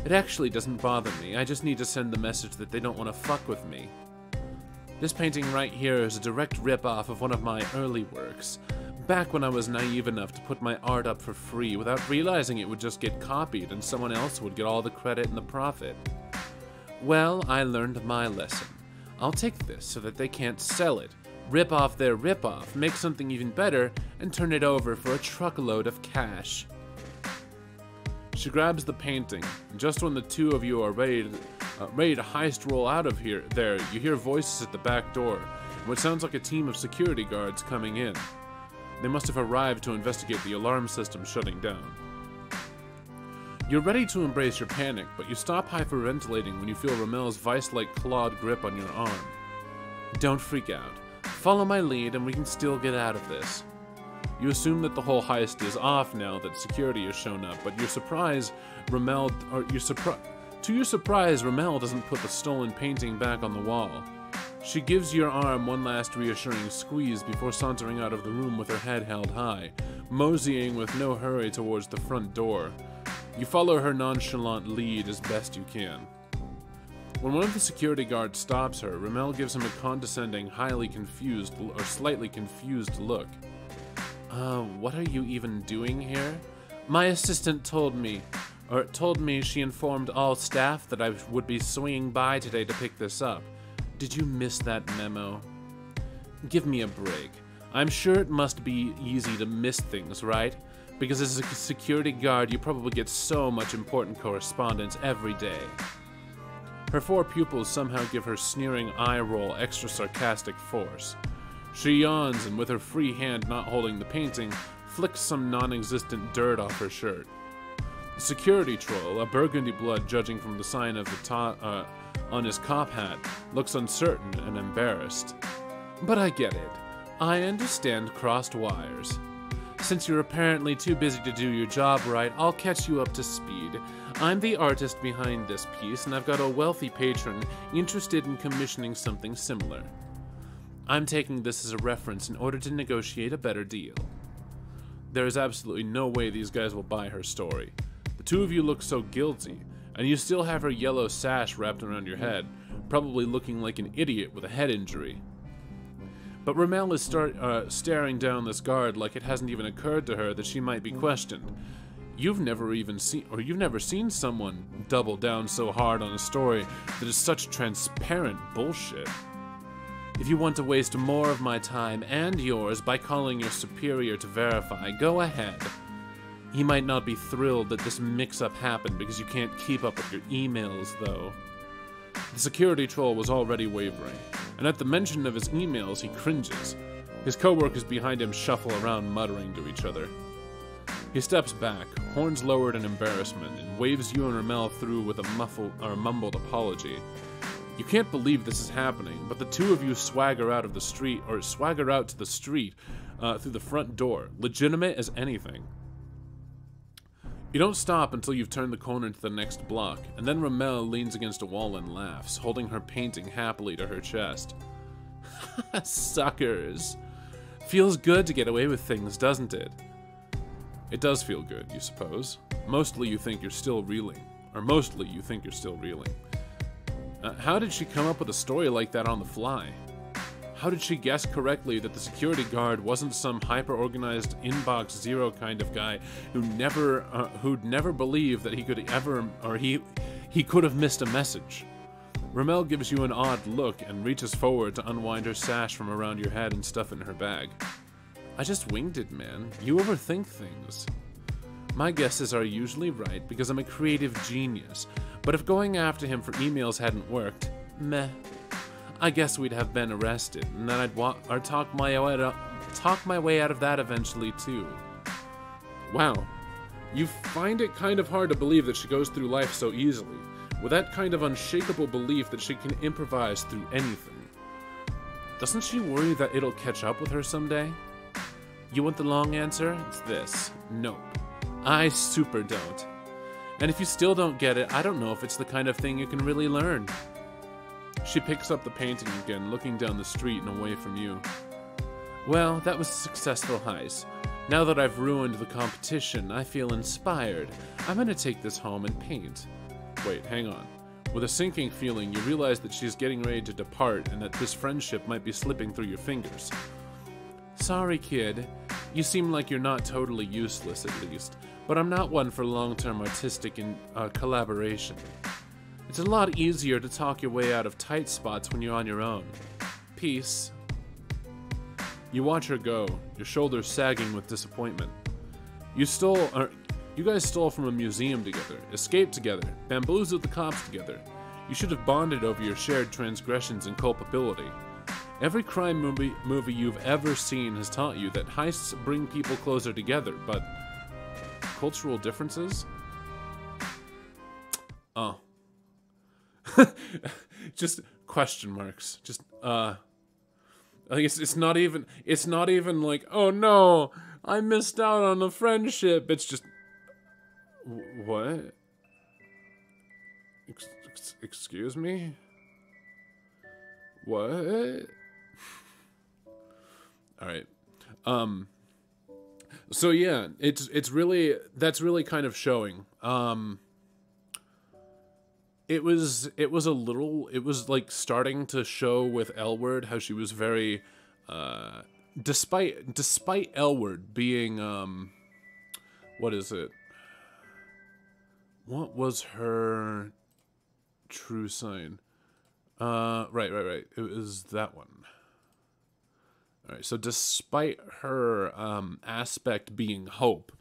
It actually doesn't bother me, I just need to send the message that they don't want to fuck with me. This painting right here is a direct rip-off of one of my early works, back when I was naive enough to put my art up for free without realizing it would just get copied and someone else would get all the credit and the profit. Well, I learned my lesson. I'll take this so that they can't sell it, rip off their rip-off, make something even better, and turn it over for a truckload of cash. She grabs the painting, and just when the two of you are ready to heist roll out of there, you hear voices at the back door, and what sounds like a team of security guards coming in. They must have arrived to investigate the alarm system shutting down. You're ready to embrace your panic, but you stop hyperventilating when you feel Ramel's vice-like clawed grip on your arm. Don't freak out. Follow my lead and we can still get out of this. You assume that the whole heist is off now that security has shown up, but to your surprise, Ramel doesn't put the stolen painting back on the wall. She gives your arm one last reassuring squeeze before sauntering out of the room with her head held high, moseying with no hurry towards the front door. You follow her nonchalant lead as best you can. When one of the security guards stops her, Ramel gives him a condescending, highly confused or slightly confused look. What are you even doing here? My assistant told me she informed all staff that I would be swinging by today to pick this up. Did you miss that memo? Give me a break. I'm sure it must be easy to miss things, right? Because as a security guard, you probably get so much important correspondence every day. Her four pupils somehow give her sneering eye roll extra sarcastic force. She yawns and with her free hand not holding the painting, flicks some non-existent dirt off her shirt. The security troll, a burgundy blood judging from the sign of the on his cop hat, looks uncertain and embarrassed. But I get it. I understand crossed wires. Since you're apparently too busy to do your job right, I'll catch you up to speed. I'm the artist behind this piece, and I've got a wealthy patron interested in commissioning something similar. I'm taking this as a reference in order to negotiate a better deal. There is absolutely no way these guys will buy her story. The two of you look so guilty, and you still have her yellow sash wrapped around your head, probably looking like an idiot with a head injury. But Ramel is staring down this guard like it hasn't even occurred to her that she might be questioned. You've never seen someone double down so hard on a story that is such transparent bullshit. If you want to waste more of my time and yours by calling your superior to verify, go ahead. He might not be thrilled that this mix-up happened because you can't keep up with your emails, though. The security troll was already wavering, and at the mention of his emails, he cringes. His co-workers behind him shuffle around muttering to each other. He steps back, horns lowered in embarrassment, and waves you and Ramel through with a mumbled apology. You can't believe this is happening, but the two of you swagger out to the street through the front door, legitimate as anything. You don't stop until you've turned the corner into the next block, and then Ramel leans against a wall and laughs, holding her painting happily to her chest. Suckers. Feels good to get away with things, doesn't it? It does feel good, you suppose. Mostly you think you're still reeling. How did she come up with a story like that on the fly? How did she guess correctly that the security guard wasn't some hyper-organized inbox zero kind of guy who'd never believed that he could ever, or he could have missed a message? Ramel gives you an odd look and reaches forward to unwind her sash from around your head and stuff in her bag. I just winged it, man. You overthink things. My guesses are usually right because I'm a creative genius, but if going after him for emails hadn't worked, meh. I guess we'd have been arrested, and then I'd talk my way out of that eventually too. Wow, you find it kind of hard to believe that she goes through life so easily, with that kind of unshakable belief that she can improvise through anything. Doesn't she worry that it'll catch up with her someday? You want the long answer? It's this. Nope. I super don't. And if you still don't get it, I don't know if it's the kind of thing you can really learn. She picks up the painting again, looking down the street and away from you. Well, that was a successful heist. Now that I've ruined the competition, I feel inspired. I'm gonna take this home and paint. Wait, hang on. With a sinking feeling, you realize that she's getting ready to depart and that this friendship might be slipping through your fingers. Sorry, kid. You seem like you're not totally useless, at least. But I'm not one for long-term artistic collaboration. It's a lot easier to talk your way out of tight spots when you're on your own. Peace. You watch her go, your shoulders sagging with disappointment. You guys stole from a museum together, escaped together, bamboozled the cops together. You should have bonded over your shared transgressions and culpability. Every crime movie you've ever seen has taught you that heists bring people closer together, but cultural differences? Oh. Just question marks. Just, I guess it's not even like, oh no, I missed out on a friendship. It's just, what? Excuse me? What? All right. So yeah, that's really kind of showing. It was like starting to show with Elward how she was very, despite Elward being, what is it? What was her true sign? Right. It was that one. All right. So despite her aspect being hope,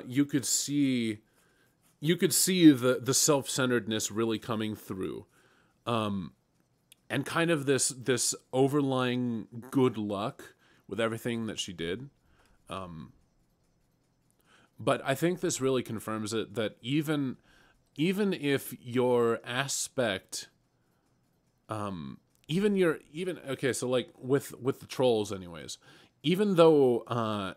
you could see the self-centeredness really coming through, and kind of this overlying good luck with everything that she did. But I think this really confirms it, that even if your aspect, okay, so like with the trolls anyways, even though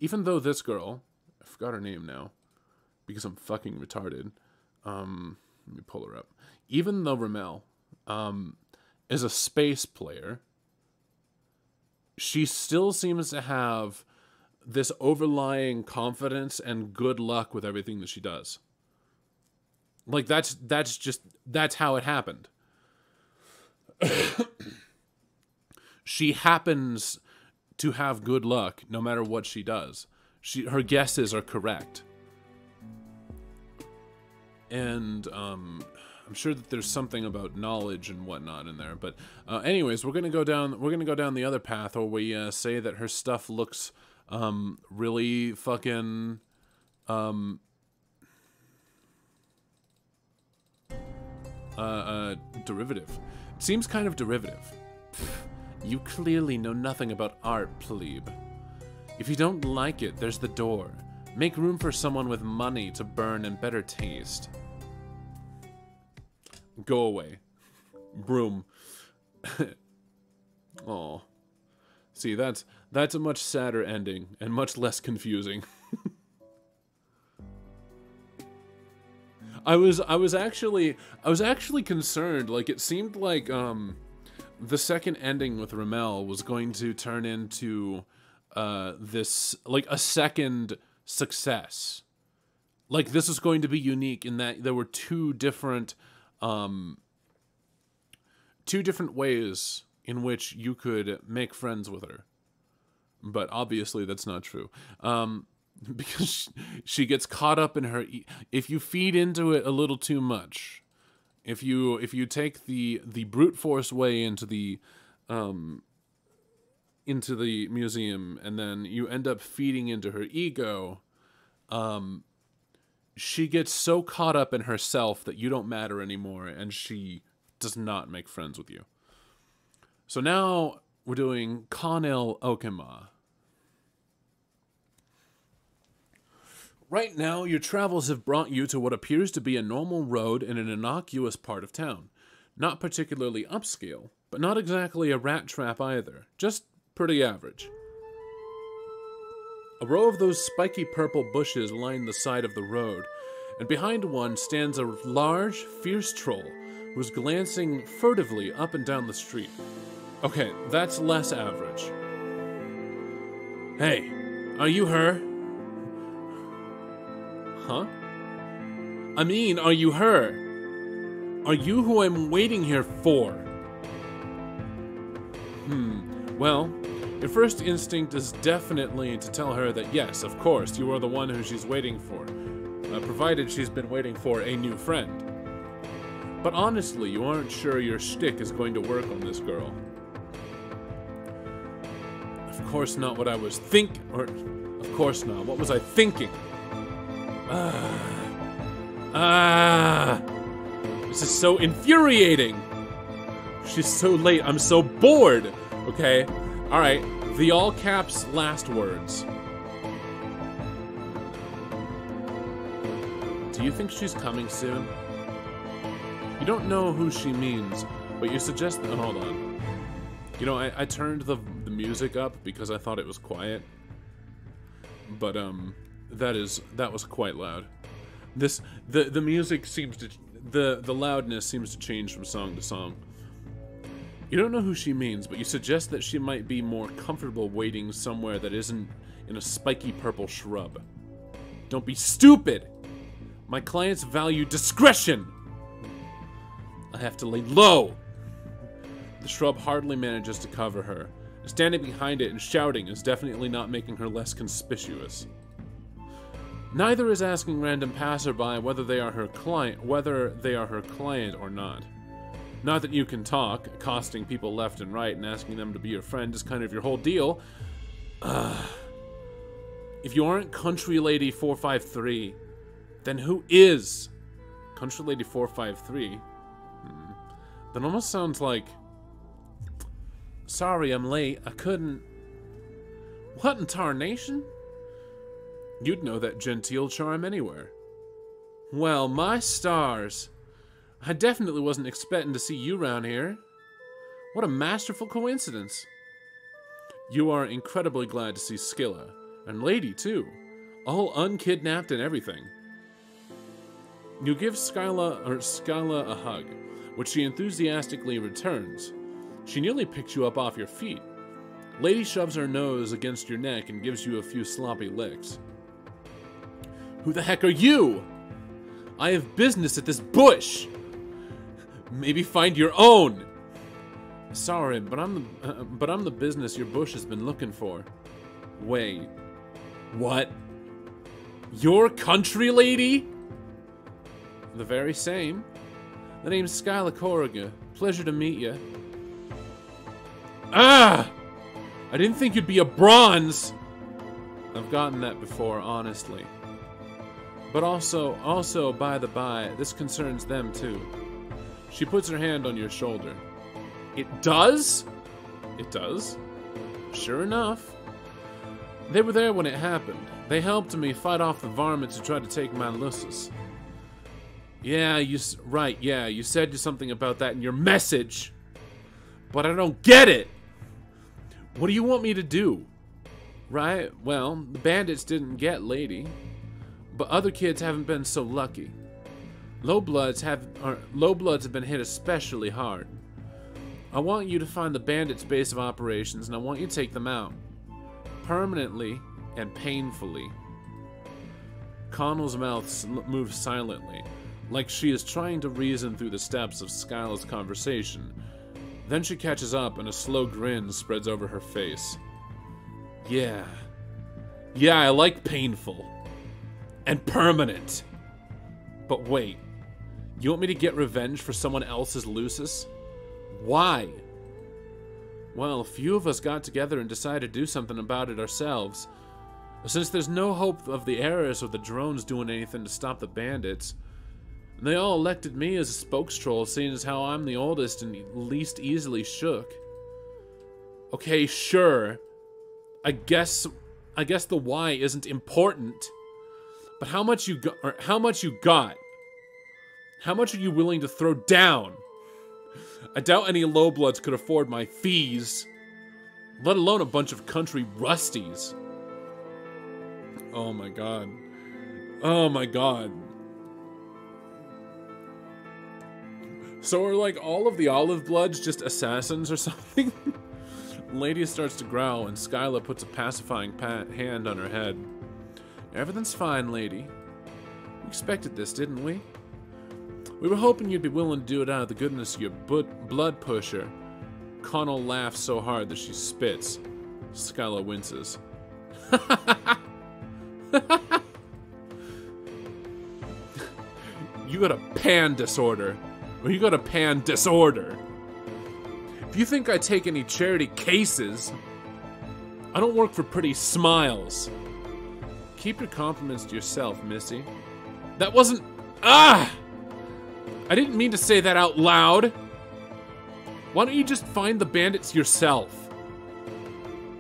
this girl, I forgot her name now because I'm fucking retarded. Let me pull her up. Even though Ramel is a space player, she still seems to have this overlying confidence and good luck with everything that she does. Like that's how it happened. She happens to have good luck no matter what she does. Her guesses are correct. And I'm sure that there's something about knowledge and whatnot in there. But anyways, we're gonna go down the other path where we say that her stuff looks really fucking derivative. It seems kind of derivative. You clearly know nothing about art, plebe. If you don't like it, there's the door. Make room for someone with money to burn and better taste. Go away. Broom. Oh. See, that's a much sadder ending and much less confusing. I was actually concerned. Like, it seemed like the second ending with Ramel was going to turn into this, like, a second success. Like, this is going to be unique in that there were two different ways in which you could make friends with her. But obviously that's not true. Because she gets caught up in her... If you feed into it a little too much, if you take the brute force way into the museum, and then you end up feeding into her ego, she gets so caught up in herself that you don't matter anymore, and she does not make friends with you. So now we're doing Con El Okema. Right now, your travels have brought you to what appears to be a normal road in an innocuous part of town. Not particularly upscale, but not exactly a rat trap either. Just pretty average. A row of those spiky purple bushes line the side of the road, and behind one stands a large, fierce troll who's glancing furtively up and down the street. Okay, that's less average. Hey, are you her? Huh? I mean, are you her? Are you who I'm waiting here for? Well, your first instinct is definitely to tell her that yes, of course, you are the one who she's waiting for, provided she's been waiting for a new friend. But honestly, you aren't sure your shtick is going to work on this girl. Of course not what I was thinking, or of course not, what was I thinking? This is so infuriating. She's so late, I'm so bored. Okay, alright, the all caps last words. Do you think she's coming soon? You don't know who she means, but you suggest that, hold on. You know, I turned the music up because I thought it was quiet. But, that was quite loud. The music seems to, the loudness seems to change from song to song. You don't know who she means, but you suggest that she might be more comfortable waiting somewhere that isn't in a spiky purple shrub. Don't be stupid! My clients value discretion! I have to lay low! The shrub hardly manages to cover her. Standing behind it and shouting is definitely not making her less conspicuous. Neither is asking random passerby whether they are her client or not. Not that you can talk, accosting people left and right and asking them to be your friend is kind of your whole deal. If you aren't Country Lady 453, then who is? Country Lady 453? That almost sounds like... Sorry, I'm late. I couldn't... What in tarnation? You'd know that genteel charm anywhere. Well, my stars. I definitely wasn't expecting to see you around here. What a masterful coincidence. You are incredibly glad to see Skilla, and Lady too, all unkidnapped and everything. You give Skyla a hug, which she enthusiastically returns. She nearly picks you up off your feet. Lady shoves her nose against your neck and gives you a few sloppy licks. Who the heck are you? I have business at this bush. Maybe find your own. Sorry, but I'm the business your bush has been looking for. Wait. What? Your Country Lady? The very same. The name's Skyla Corrigan. Pleasure to meet you. Ah! I didn't think you'd be a bronze. I've gotten that before, honestly. But also, by the by, this concerns them too. She puts her hand on your shoulder. It does? It does? Sure enough. They were there when it happened. They helped me fight off the varmints who tried to take my Lucis. Yeah, you said something about that in your message. But I don't get it. What do you want me to do? Right, well, the bandits didn't get Lady. But other kids haven't been so lucky. Low bloods have been hit especially hard. I want you to find the bandits' base of operations, and I want you to take them out. Permanently and painfully. Connell's mouth moves silently, like she is trying to reason through the steps of Skyla's conversation. Then she catches up, and a slow grin spreads over her face. Yeah, I like painful. And permanent. But wait, you want me to get revenge for someone else's Lucis? Why? Well, a few of us got together and decided to do something about it ourselves. Since there's no hope of the heiress or the drones doing anything to stop the bandits, they all elected me as a spokestroll, seeing as how I'm the oldest and least easily shook. Okay, sure. I guess the why isn't important. But how much you got? Or how much you got? How much are you willing to throw down? I doubt any lowbloods could afford my fees, let alone a bunch of country rusties. Oh my god. Oh my god. So are like all of the olive bloods just assassins or something? Lady starts to growl and Skyla puts a pacifying hand on her head. Everything's fine, lady. We expected this, didn't we? We were hoping you'd be willing to do it out of the goodness of your blood pusher. Connell laughs so hard that she spits. Skyla winces. You got a pan disorder. Or you got a pan disorder. If you think I take any charity cases, I don't work for pretty smiles. Keep your compliments to yourself, Missy. That wasn't... Ah! I didn't mean to say that out loud. Why don't you just find the bandits yourself?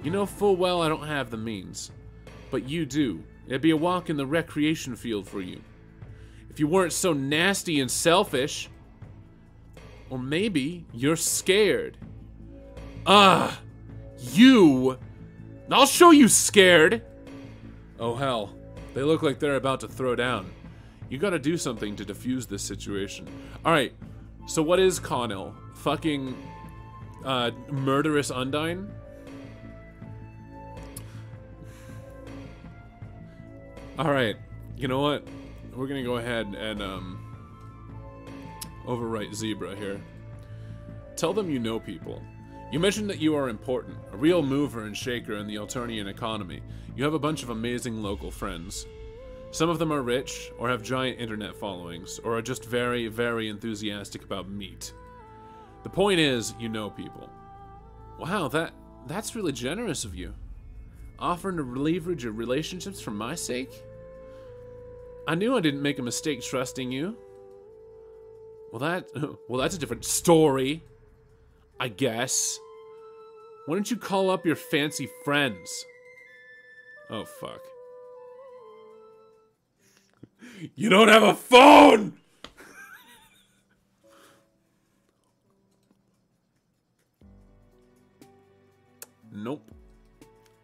You know full well I don't have the means. But you do. It'd be a walk in the recreation field for you. If you weren't so nasty and selfish. Or maybe you're scared. Ah! You! I'll show you scared! Oh hell. They look like they're about to throw down. You gotta do something to defuse this situation. Alright, so what is Connell? Fucking, murderous Undine? Alright, you know what? We're gonna go ahead and, overwrite Zebra here. Tell them you know people. You mentioned that you are important, a real mover and shaker in the Alternian economy. You have a bunch of amazing local friends. Some of them are rich, or have giant internet followings, or are just very, very enthusiastic about meat. The point is, you know people. Wow, that's really generous of you. Offering to leverage your relationships for my sake? I knew I didn't make a mistake trusting you. Well, that's a different story, I guess. Why don't you call up your fancy friends? Oh, fuck. You don't have a phone! Nope.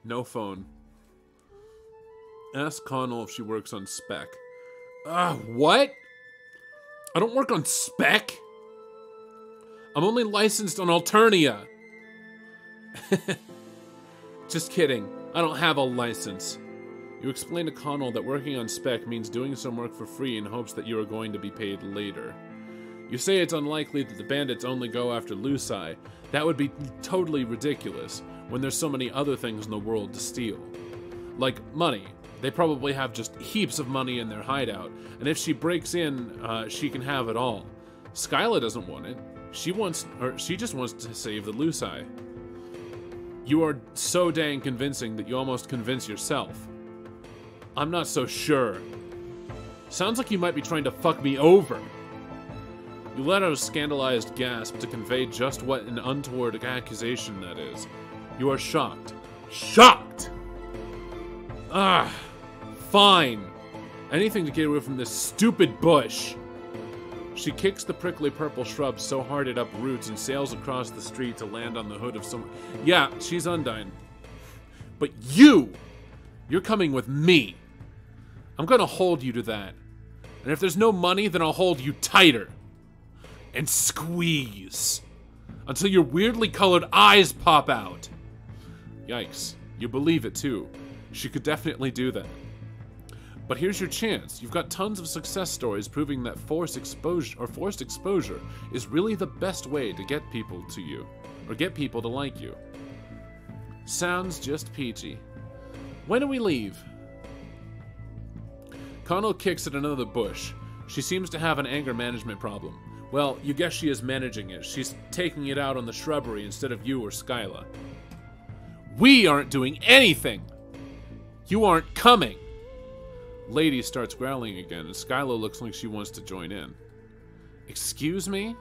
No phone. Ask Connell if she works on spec. What? I don't work on spec. I'm only licensed on Alternia. Just kidding. I don't have a license. You explain to Connell that working on spec means doing some work for free in hopes that you are going to be paid later. You say it's unlikely that the bandits only go after Luci. That would be totally ridiculous when there's so many other things in the world to steal. Like money. They probably have just heaps of money in their hideout, and if she breaks in, she can have it all. Skyla doesn't want it. She just wants to save the Luci. You are so dang convincing that you almost convince yourself. I'm not so sure. Sounds like you might be trying to fuck me over. You let out a scandalized gasp to convey just what an untoward accusation that is. You are shocked. Shocked! Fine. Anything to get away from this stupid bush. She kicks the prickly purple shrub so hard it uproots and sails across the street to land on the hood of some... Yeah, she's Undine. But you're coming with me. I'm gonna hold you to that. And if there's no money, then I'll hold you tighter. And squeeze. Until your weirdly colored eyes pop out. Yikes. You believe it too. She could definitely do that. But here's your chance. You've got tons of success stories proving that forced exposure is really the best way to get people to you, or get people to like you. Sounds just peachy. When do we leave? Connell kicks at another bush. She seems to have an anger management problem. Well, you guess she is managing it. She's taking it out on the shrubbery instead of you or Skyla. We aren't doing anything! You aren't coming! Lady starts growling again, and Skyla looks like she wants to join in. Excuse me?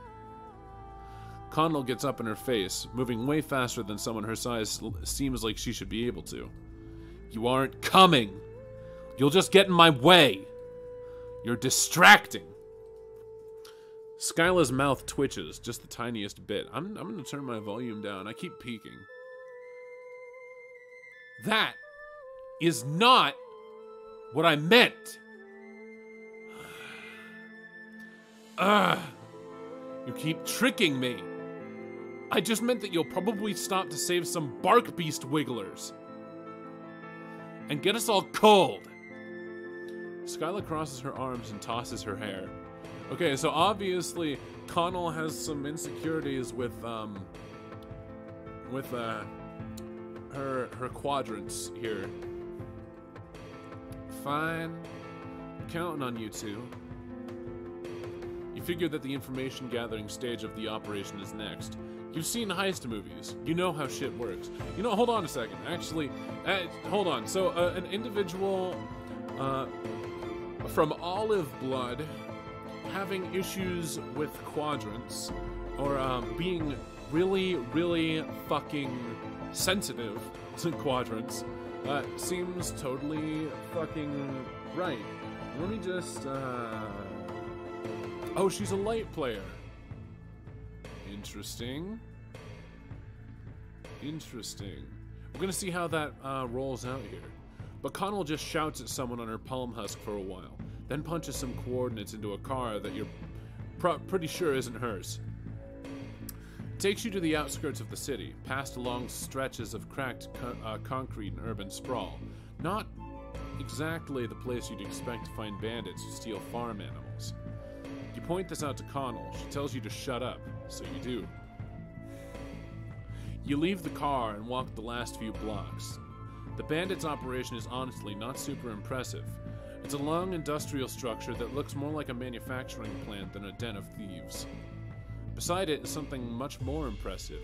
Connell gets up in her face, moving way faster than someone her size seems like she should be able to. You aren't coming! You'll just get in my way. You're distracting. Skyla's mouth twitches just the tiniest bit. I'm going to turn my volume down. I keep peeking. That is not what I meant. You keep tricking me. I just meant that you'll probably stop to save some bark beast wigglers. And get us all cold. Skyla crosses her arms and tosses her hair. Okay, so obviously Connell has some insecurities with her quadrants here. Fine. I'm counting on you two. You figure that the information gathering stage of the operation is next. You've seen heist movies. You know how shit works. You know, hold on a second. Actually, hold on. So, an individual from Olive Blood having issues with quadrants, or being really, really fucking sensitive to quadrants, seems totally fucking right. Let me just, oh, she's a light player. Interesting. Interesting. We're gonna see how that rolls out here. But Connell just shouts at someone on her palm husk for a while, then punches some coordinates into a car that you're pretty sure isn't hers. Takes you to the outskirts of the city, past long stretches of cracked concrete and urban sprawl. Not exactly the place you'd expect to find bandits who steal farm animals. You point this out to Connell. She tells you to shut up, so you do. You leave the car and walk the last few blocks. The bandits' operation is honestly not super impressive. It's a long industrial structure that looks more like a manufacturing plant than a den of thieves. Beside it is something much more impressive,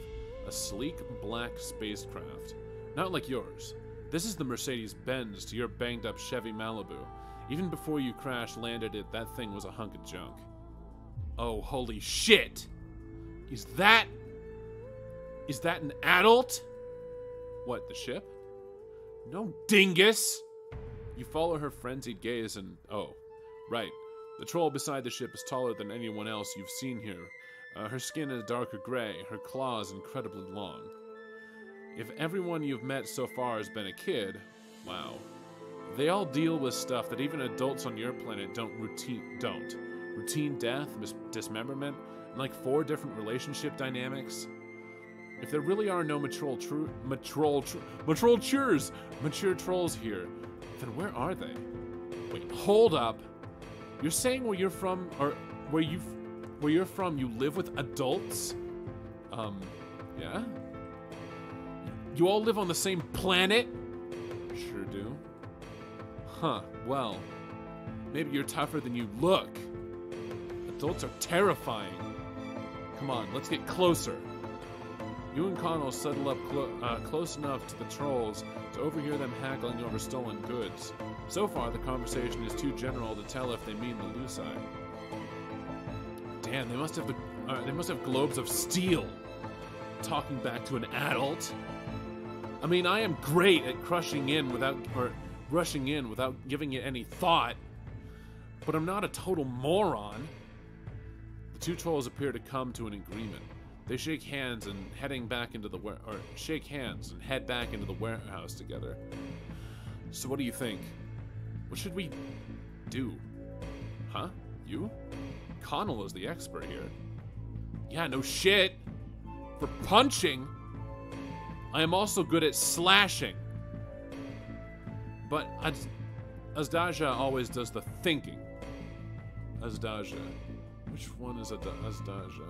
a sleek black spacecraft. Not like yours. This is the Mercedes-Benz to your banged-up Chevy Malibu. Even before you crash-landed it, that thing was a hunk of junk. Oh, holy shit! Is that an adult? What, the ship? No, dingus! You follow her frenzied gaze and, oh, right. The troll beside the ship is taller than anyone else you've seen here. Her skin is darker gray, her claws incredibly long. If everyone you've met so far has been a kid, wow. They all deal with stuff that even adults on your planet don't. Routine death, dismemberment, and like 4 different relationship dynamics. If there really are no mature trolls here, then where are they? Wait, hold up. You're saying where you're from, or where you're from, you live with adults? Yeah? You all live on the same planet? Sure do. Huh, well, maybe you're tougher than you look. Adults are terrifying. Come on, let's get closer. You and Connell settle up close enough to the trolls to overhear them haggling over stolen goods. So far, the conversation is too general to tell if they mean the Lucii. Damn, they must have globes of steel. Talking back to an adult. I mean, I am great at rushing in without giving it any thought, but I'm not a total moron. The 2 trolls appear to come to an agreement. They shake hands and head back into the warehouse together. So what do you think? What should we do? Huh? You? Connell is the expert here. Yeah, no shit. For punching, I am also good at slashing. But Azdaja always does the thinking. Azdaja. Which one is Azdaja? Azdaja.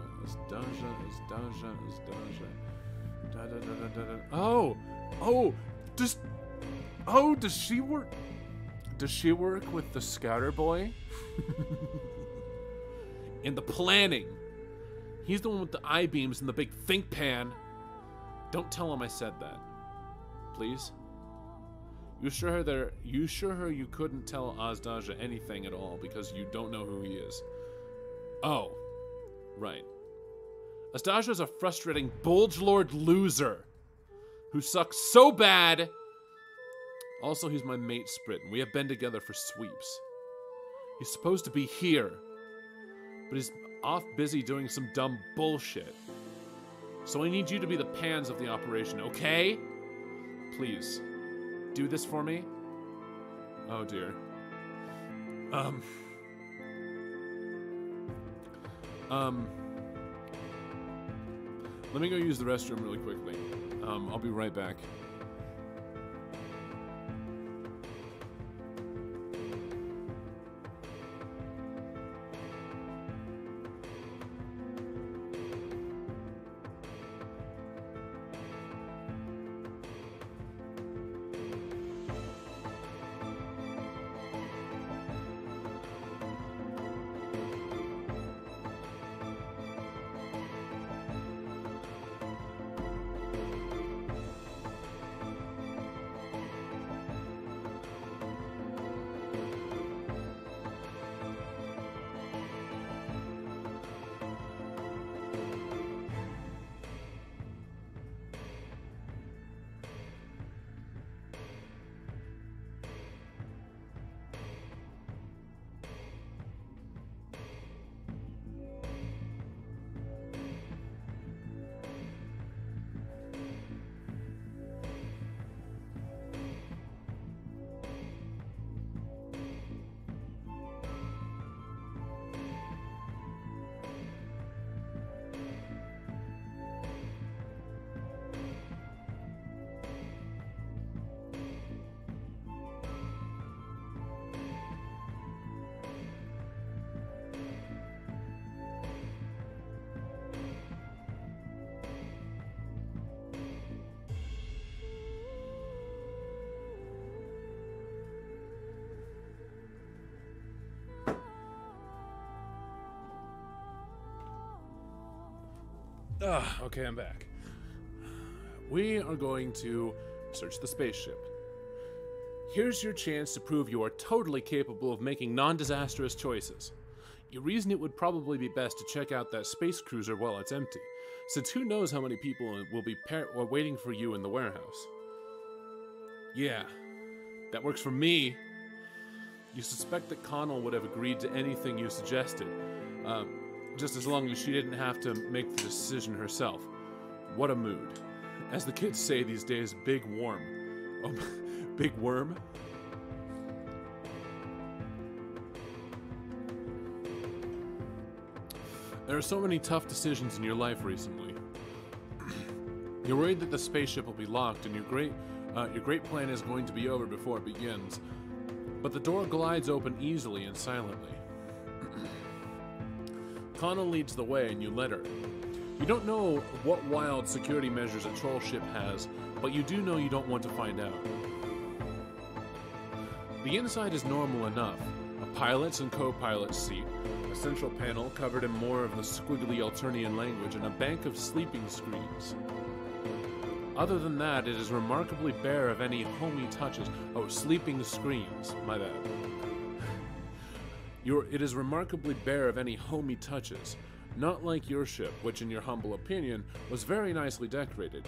Does she work? Does she work with the Scouter Boy? In the planning. He's the one with the I-beams and the big think pan. Don't tell him I said that. Please? You assure her you couldn't tell Azdaja anything at all because you don't know who he is. Oh. Right. Azdaja's a frustrating bulge lord loser who sucks so bad Also, he's my mate, Sprit, and we have been together for sweeps. He's supposed to be here, but he's off busy doing some dumb bullshit. So I need you to be the pans of the operation, okay? Please, do this for me. Oh dear. Let me go use the restroom really quickly. I'll be right back. Okay, I'm back. We are going to search the spaceship. Here's your chance to prove you are totally capable of making non-disastrous choices. You reason it would probably be best to check out that space cruiser while it's empty, since who knows how many people will be waiting for you in the warehouse. Yeah, that works for me. You suspect that Connell would have agreed to anything you suggested, just as long as she didn't have to make the decision herself. What a mood. As the kids say these days, big worm. Oh, big worm? There are so many tough decisions in your life recently. You're worried that the spaceship will be locked and your great plan is going to be over before it begins. But the door glides open easily and silently. Connell leads the way and you let her. You don't know what wild security measures a troll ship has, but you do know you don't want to find out. The inside is normal enough. A pilot's and co-pilot's seat, a central panel covered in more of the squiggly Alternian language, and a bank of sleeping screens. Other than that, it is remarkably bare of any homey touches. Oh, sleeping screens. My bad. It is remarkably bare of any homey touches. Not like your ship, which in your humble opinion, was very nicely decorated.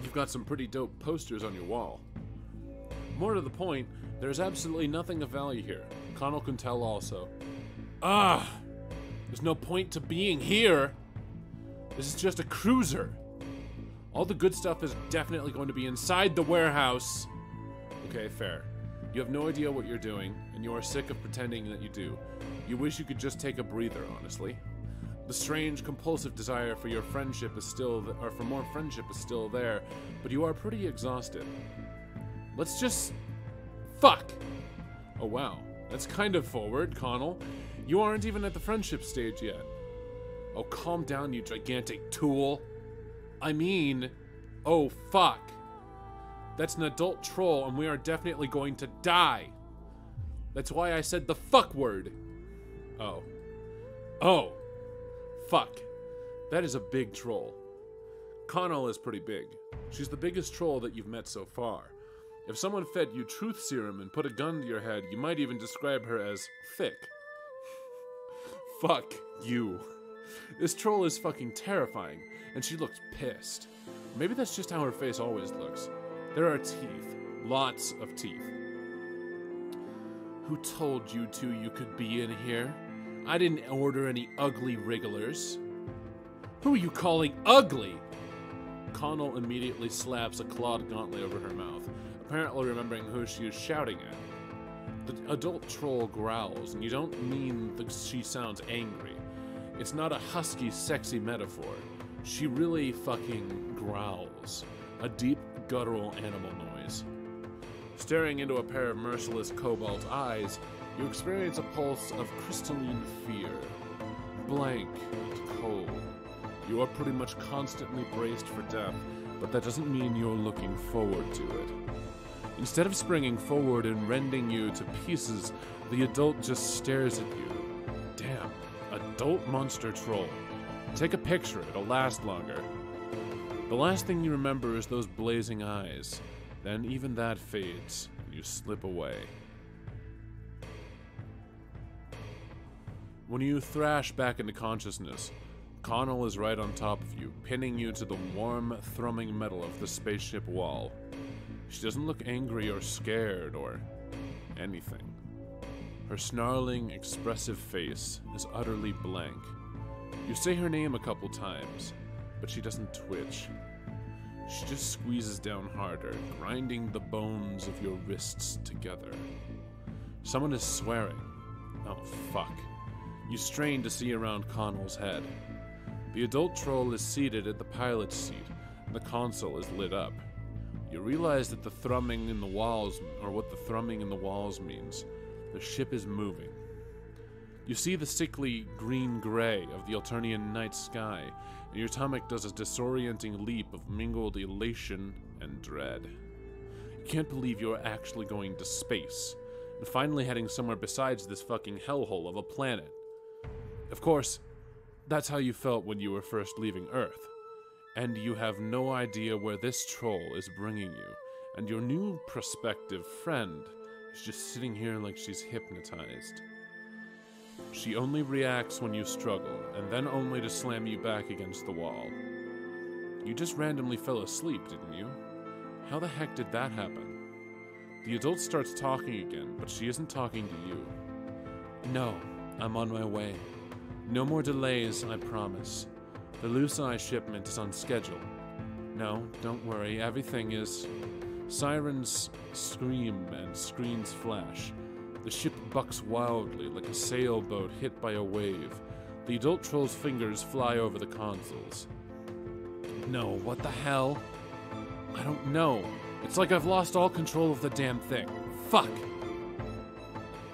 You've got some pretty dope posters on your wall. More to the point, there's absolutely nothing of value here. Connell can tell also. There's no point to being here. This is just a cruiser. All the good stuff is definitely going to be inside the warehouse. Okay, fair. You have no idea what you're doing, and you are sick of pretending that you do. You wish you could just take a breather, honestly. The strange, compulsive desire for your friendship is still, or for more friendship is still there, but you are pretty exhausted. Let's just... Fuck! Oh wow, that's kind of forward, Connell. You aren't even at the friendship stage yet. Oh, calm down, you gigantic tool. I mean... Oh, fuck. That's an adult troll, and we are definitely going to die. That's why I said the fuck word. Oh. Oh. Fuck. That is a big troll. Connell is pretty big. She's the biggest troll that you've met so far. If someone fed you truth serum and put a gun to your head, you might even describe her as thick. Fuck you. This troll is fucking terrifying, and she looks pissed. Maybe that's just how her face always looks. There are teeth, Lots of teeth. Who told you two you could be in here? I didn't order any ugly wrigglers. Who are you calling ugly? Connell immediately slaps a clawed gauntlet over her mouth, apparently remembering who she is shouting at. The adult troll growls, and you don't mean that she sounds angry. It's not a husky, sexy metaphor. She really fucking growls. A deep, guttural animal noise. Staring into a pair of merciless cobalt eyes, you experience a pulse of crystalline fear. Blank and cold. You are pretty much constantly braced for death, but that doesn't mean you're looking forward to it. Instead of springing forward and rending you to pieces, the adult just stares at you. Damn, adult monster troll. Take a picture, it'll last longer. The last thing you remember is those blazing eyes. Then even that fades, and you slip away. When you thrash back into consciousness, Connell is right on top of you, pinning you to the warm, thrumming metal of the spaceship wall. She doesn't look angry or scared or anything. Her snarling, expressive face is utterly blank. You say her name a couple times, but she doesn't twitch. She just squeezes down harder, grinding the bones of your wrists together. Someone is swearing. Oh, fuck. You strain to see around Connell's head. The adult troll is seated at the pilot's seat, and the console is lit up. You realize that the thrumming in the walls, or what the thrumming in the walls means. The ship is moving. You see the sickly green-gray of the Alternian night sky, and your stomach does a disorienting leap of mingled elation and dread. You can't believe you're actually going to space, and finally heading somewhere besides this fucking hellhole of a planet. Of course, that's how you felt when you were first leaving Earth, and you have no idea where this troll is bringing you, and your new prospective friend is just sitting here like she's hypnotized. She only reacts when you struggle, and then only to slam you back against the wall. You just randomly fell asleep, didn't you? How the heck did that happen? The adult starts talking again, but she isn't talking to you. No, I'm on my way. No more delays, I promise. The Lucii shipment is on schedule. No, don't worry, everything is... Sirens scream and screens flash. The ship bucks wildly like a sailboat hit by a wave. The adult troll's fingers fly over the consoles. No, what the hell? I don't know. It's like I've lost all control of the damn thing. Fuck!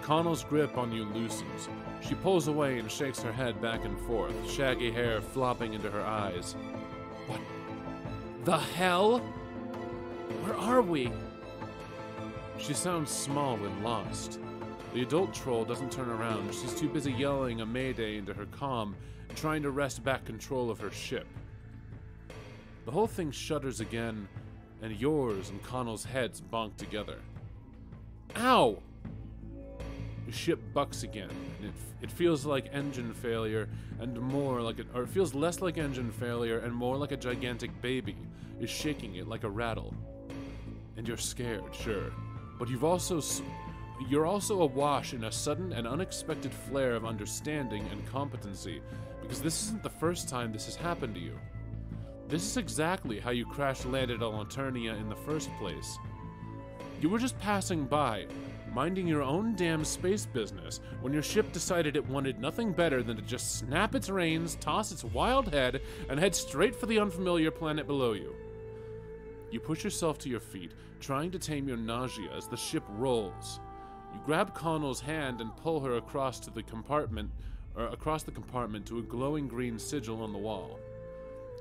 Connell's grip on you loosens. She pulls away and shakes her head back and forth, shaggy hair flopping into her eyes. What the hell? Where are we? She sounds small and lost. The adult troll doesn't turn around. She's too busy yelling a mayday into her comm and trying to wrest back control of her ship. The whole thing shudders again, and yours and Connell's heads bonk together. Ow! The ship bucks again, and it feels like engine failure and more like it feels less like engine failure and more like a gigantic baby is shaking it like a rattle. And you're scared, sure, but you're also awash in a sudden and unexpected flare of understanding and competency, because this isn't the first time this has happened to you. This is exactly how you crash-landed on Eternia in the first place. You were just passing by, minding your own damn space business, when your ship decided it wanted nothing better than to just snap its reins, toss its wild head, and head straight for the unfamiliar planet below you. You push yourself to your feet, trying to tame your nausea as the ship rolls. You grab Connell's hand and pull her across the compartment to a glowing green sigil on the wall.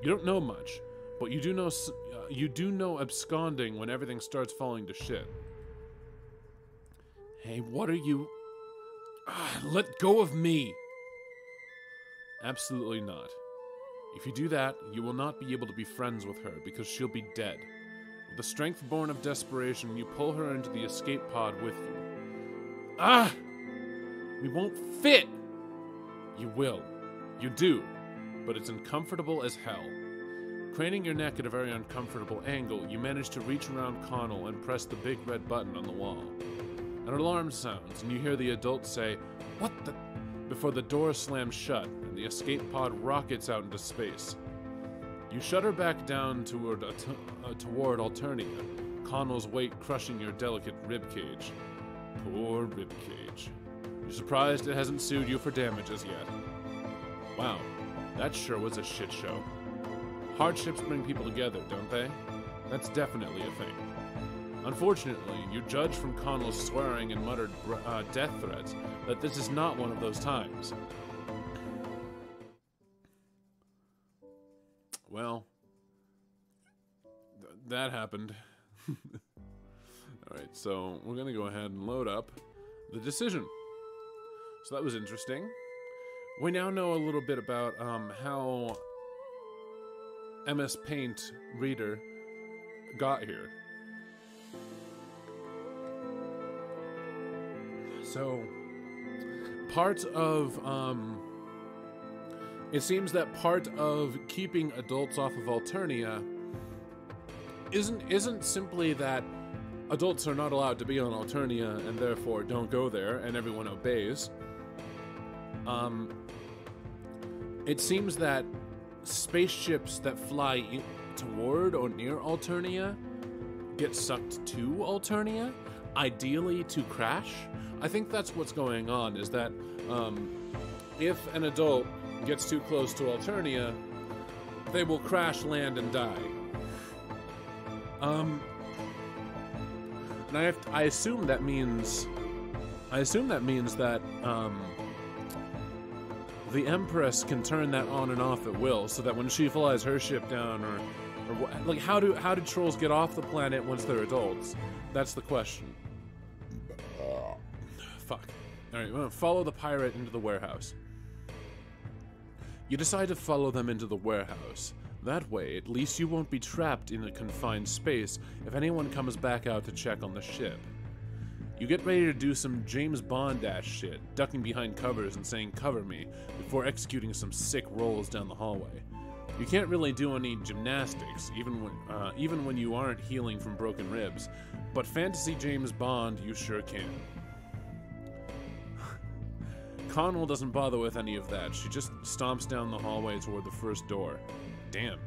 You don't know much, but you do know absconding when everything starts falling to shit. Hey, what are you... let go of me! Absolutely not. If you do that, you will not be able to be friends with her, because she'll be dead. With the strength born of desperation, you pull her into the escape pod with you. We won't fit! You will. You do. But it's uncomfortable as hell. Craning your neck at a very uncomfortable angle, you manage to reach around Connell and press the big red button on the wall. An alarm sounds, and you hear the adult say, "What the?" before the door slams shut and the escape pod rockets out into space. You shudder back down toward Alternia, Connell's weight crushing your delicate ribcage. Poor ribcage. You're surprised it hasn't sued you for damages yet. Wow, that sure was a shit show. Hardships bring people together, don't they? That's definitely a thing. Unfortunately, you judge from Connell's swearing and muttered death threats that this is not one of those times. Well, that happened. Alright, so we're going to go ahead and load up the decision. So that was interesting. We now know a little bit about how MS Paint Reader got here. So, part of, it seems that part of keeping adults off of Alternia isn't simply that adults are not allowed to be on Alternia and therefore don't go there and everyone obeys. It seems that spaceships that fly toward or near Alternia get sucked to Alternia, ideally to crash. I think that's what's going on, is that if an adult gets too close to Alternia, they will crash, land, and die. And I assume that means that the Empress can turn that on and off at will, so that when she flies her ship down, or like, how do trolls get off the planet once they're adults? That's the question. Fuck. Alright, we're gonna follow the pirate into the warehouse. You decide to follow them into the warehouse. That way, at least you won't be trapped in a confined space if anyone comes back out to check on the ship. You get ready to do some James Bond-ass shit, ducking behind covers and saying "cover me" before executing some sick rolls down the hallway. You can't really do any gymnastics, even when you aren't healing from broken ribs, but fantasy James Bond you sure can. Connell doesn't bother with any of that. She just stomps down the hallway toward the first door. Damn,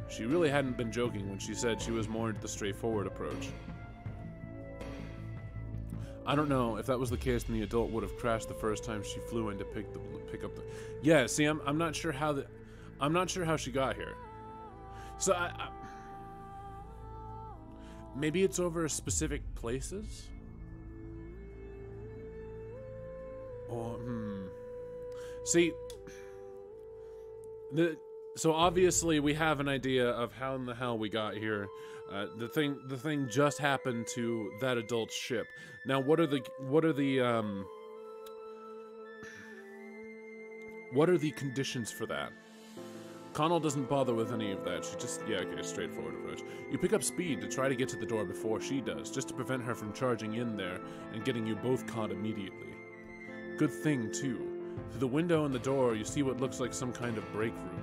she really hadn't been joking when she said she was more into the straightforward approach. I don't know if that was the case, then the adult would have crashed the first time she flew in to pick up the. Yeah, see, I'm not sure how she got here. So maybe it's over specific places. Or see, so obviously we have an idea of how in the hell we got here. The thing just happened to that adult's ship. Now, what are the conditions for that? Connell doesn't bother with any of that. She just, yeah, okay, straightforward approach. You pick up speed to try to get to the door before she does, just to prevent her from charging in there and getting you both caught immediately. Good thing, too. Through the window and the door, you see what looks like some kind of break room.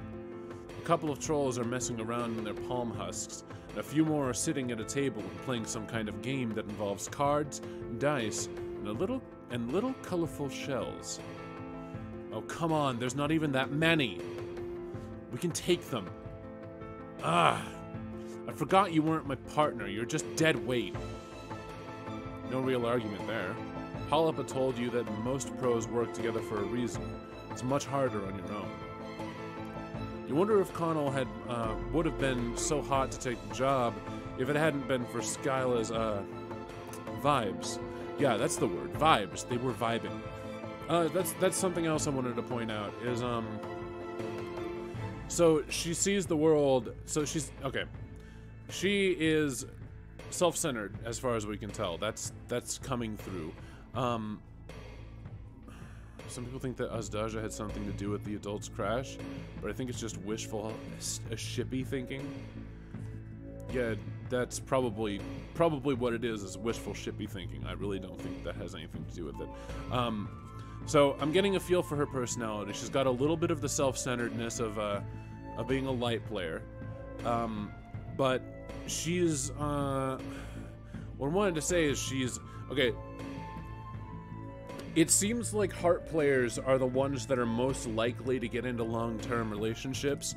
A couple of trolls are messing around in their palm husks, and a few more are sitting at a table and playing some kind of game that involves cards, dice, and little colorful shells. Oh, come on, there's not even that many! We can take them. Ah! I forgot you weren't my partner, you're just dead weight. No real argument there. Hollapa told you that most pros work together for a reason. It's much harder on your own. You wonder if Connell would have been so hot to take the job if it hadn't been for Skyla's vibes. Yeah, that's the word. Vibes. They were vibing. That's something else I wanted to point out is so she sees the world. So she's okay. She is self-centered as far as we can tell. That's coming through. Some people think that Azdaja had something to do with the adult's crash, but I think it's just wishful, shippy thinking. Yeah, that's probably what it is wishful, shippy thinking. I really don't think that has anything to do with it. So I'm getting a feel for her personality. She's got a little bit of the self-centeredness of being a light player. But she's, what I wanted to say is she's, okay, it seems like heart players are the ones that are most likely to get into long-term relationships.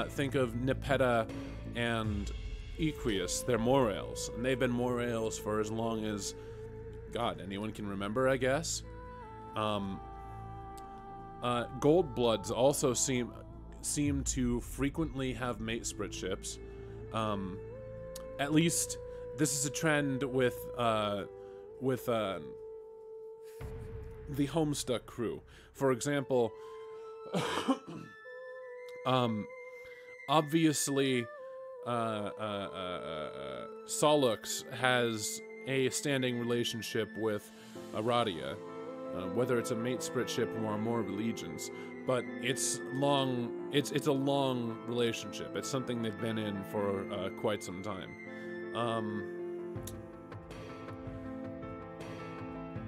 Think of Nepeta and Equius. They're Morales, and they've been Morales for as long as, God, anyone can remember, I guess. Gold Bloods also seem to frequently have mate splitships. At least this is a trend with the Homestuck crew. For example, obviously, Solux has a standing relationship with Aradia, whether it's a mate splitship or more of allegiance, but it's long. It's a long relationship. It's something they've been in for quite some time.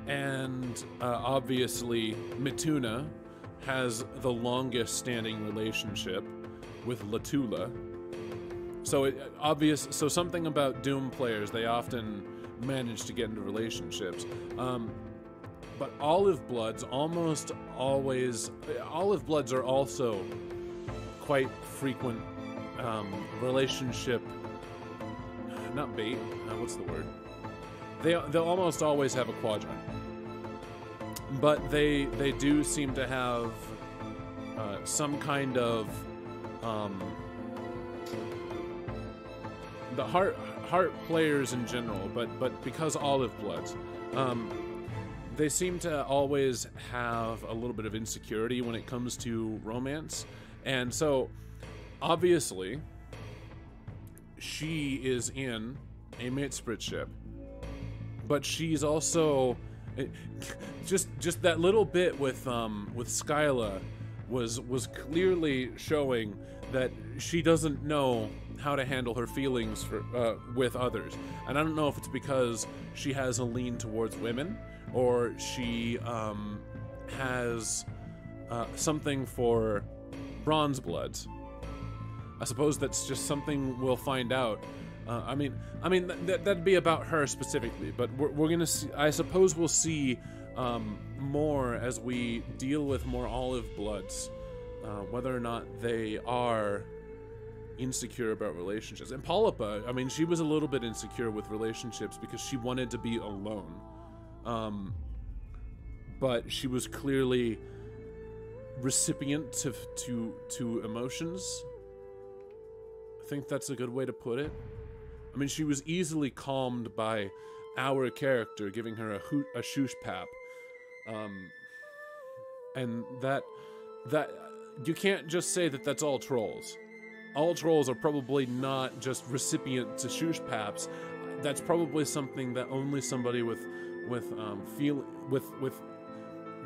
And obviously, Mituna has the longest standing relationship with Latula. So so something about Doom players, they often manage to get into relationships. But Olive Bloods almost always... Olive Bloods are also quite frequent relationship... Not bait, what's the word? They'll almost always have a quadrant. But they do seem to have some kind of... the heart players in general, but because Olive Bloods, they seem to always have a little bit of insecurity when it comes to romance. And so, obviously, she is in a mate splitship, but she's also just that little bit with Skyla was clearly showing that she doesn't know how to handle her feelings with others. And I don't know if it's because she has a lean towards women, or she has something for Bronze Bloods. I suppose that's just something we'll find out. I mean that'd be about her specifically, but we're gonna see. I suppose we'll see more as we deal with more Olive Bloods, whether or not they are insecure about relationships. And Polypa, I mean, she was a little bit insecure with relationships because she wanted to be alone. But she was clearly recipient to emotions. I think that's a good way to put it. I mean, she was easily calmed by our character giving her a shoosh pap. And that you can't just say that that's all trolls. All trolls are probably not just recipient to shoosh paps. That's probably something that only somebody with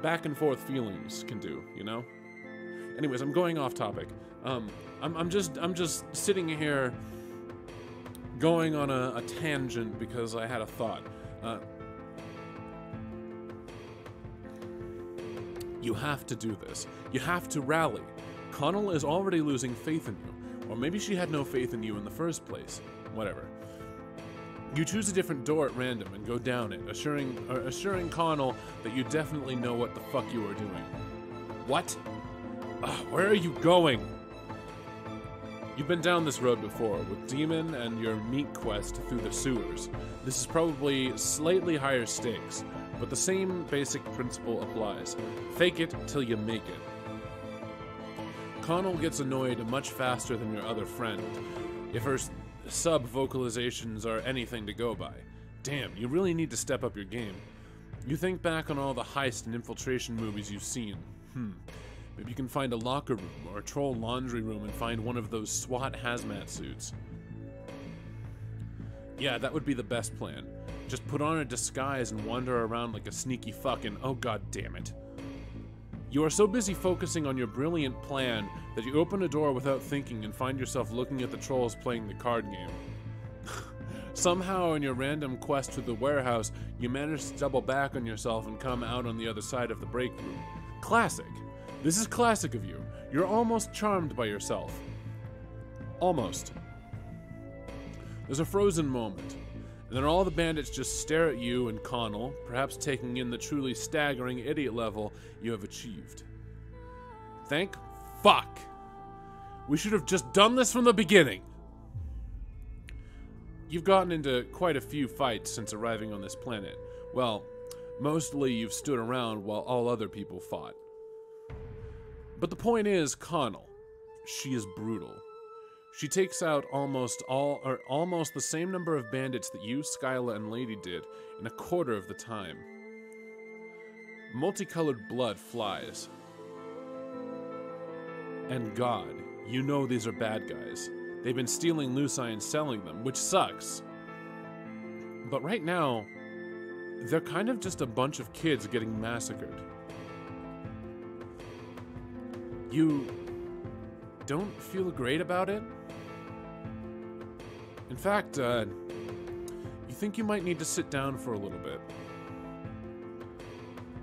back and forth feelings can do, you know? Anyways, I'm going off topic. I'm just sitting here going on a tangent because I had a thought. You have to do this. You have to rally. Connell is already losing faith in you. Or maybe she had no faith in you in the first place. Whatever. You choose a different door at random and go down it, assuring Connell that you definitely know what the fuck you are doing. What? Where are you going? You've been down this road before, with Demon and your meat quest through the sewers. This is probably slightly higher stakes, but the same basic principle applies. Fake it till you make it. Connell gets annoyed much faster than your other friend, if her sub-vocalizations are anything to go by. Damn, you really need to step up your game. You think back on all the heist and infiltration movies you've seen. Maybe you can find a locker room or a troll laundry room and find one of those SWAT hazmat suits. Yeah, that would be the best plan. Just put on a disguise and wander around like a sneaky fucking... Oh, god damn it. You are so busy focusing on your brilliant plan that you open a door without thinking and find yourself looking at the trolls playing the card game. Somehow, in your random quest through the warehouse, you manage to double back on yourself and come out on the other side of the break room. Classic. This is classic of you. You're almost charmed by yourself. Almost. There's a frozen moment, and then all the bandits just stare at you and Connell, perhaps taking in the truly staggering idiot level you have achieved. Thank fuck! We should have just done this from the beginning! You've gotten into quite a few fights since arriving on this planet. Well, mostly you've stood around while all other people fought. But the point is, Connell, she is brutal. She takes out almost the same number of bandits that you, Skyla, and Lady did in a quarter of the time. Multicolored blood flies. And God, you know these are bad guys. They've been stealing Lucii and selling them, which sucks. But right now, they're kind of just a bunch of kids getting massacred. You don't feel great about it? In fact, you think you might need to sit down for a little bit.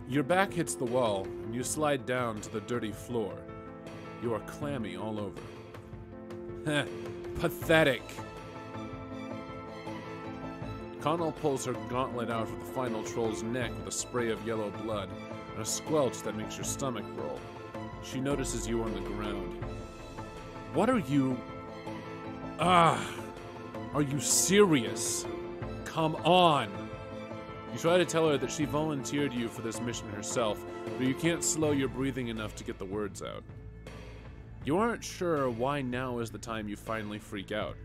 Your back hits the wall, and you slide down to the dirty floor. You are clammy all over. Heh, pathetic. Connell pulls her gauntlet out of the final troll's neck with a spray of yellow blood and a squelch that makes your stomach roll. She notices you on the ground. What are you... Are you serious? Come on! You try to tell her that she volunteered you for this mission herself, but you can't slow your breathing enough to get the words out. You aren't sure why now is the time you finally freak out.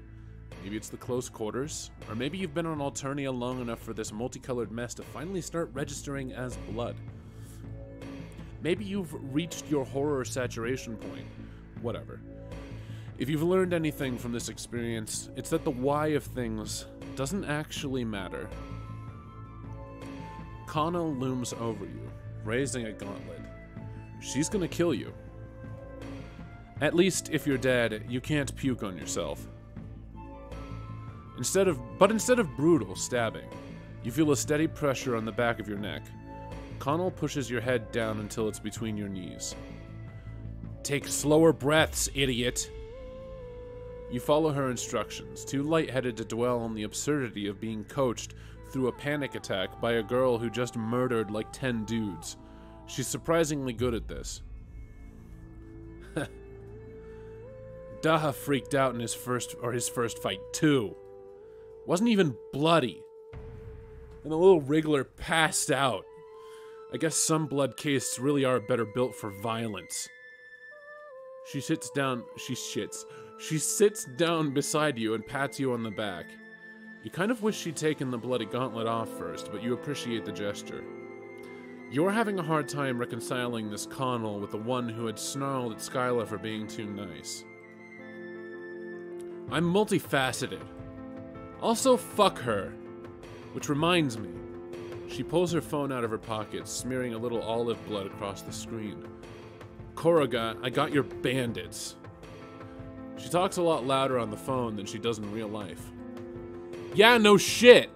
Maybe it's the close quarters, or maybe you've been on Alternia long enough for this multicolored mess to finally start registering as blood. Maybe you've reached your horror saturation point. Whatever. If you've learned anything from this experience, it's that the why of things doesn't actually matter. Connell looms over you, raising a gauntlet. She's gonna kill you. At least, if you're dead, you can't puke on yourself. Instead of brutal stabbing, you feel a steady pressure on the back of your neck. Connell pushes your head down until it's between your knees. Take slower breaths, idiot! You follow her instructions, too lightheaded to dwell on the absurdity of being coached through a panic attack by a girl who just murdered like 10 dudes. She's surprisingly good at this. Daha freaked out in his first fight too. Wasn't even bloody. And the little wriggler passed out. I guess some blood castes really are better built for violence. She sits down beside you and pats you on the back. You kind of wish she'd taken the bloody gauntlet off first, but you appreciate the gesture. You're having a hard time reconciling this Connell with the one who had snarled at Skyla for being too nice. I'm multifaceted. Also, fuck her. Which reminds me. She pulls her phone out of her pocket, smearing a little olive blood across the screen. Koraga, I got your bandits. She talks a lot louder on the phone than she does in real life. Yeah, no shit.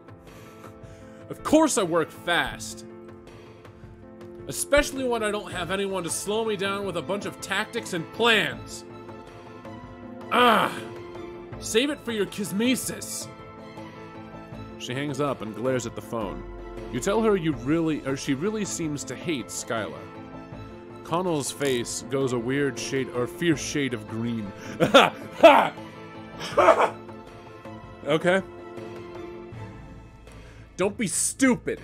Of course I work fast. Especially when I don't have anyone to slow me down with a bunch of tactics and plans. Save it for your kismesis. She hangs up and glares at the phone. You tell her she really seems to hate Skyla. Connell's face goes a weird shade, or fierce shade of green. Okay. Don't be stupid.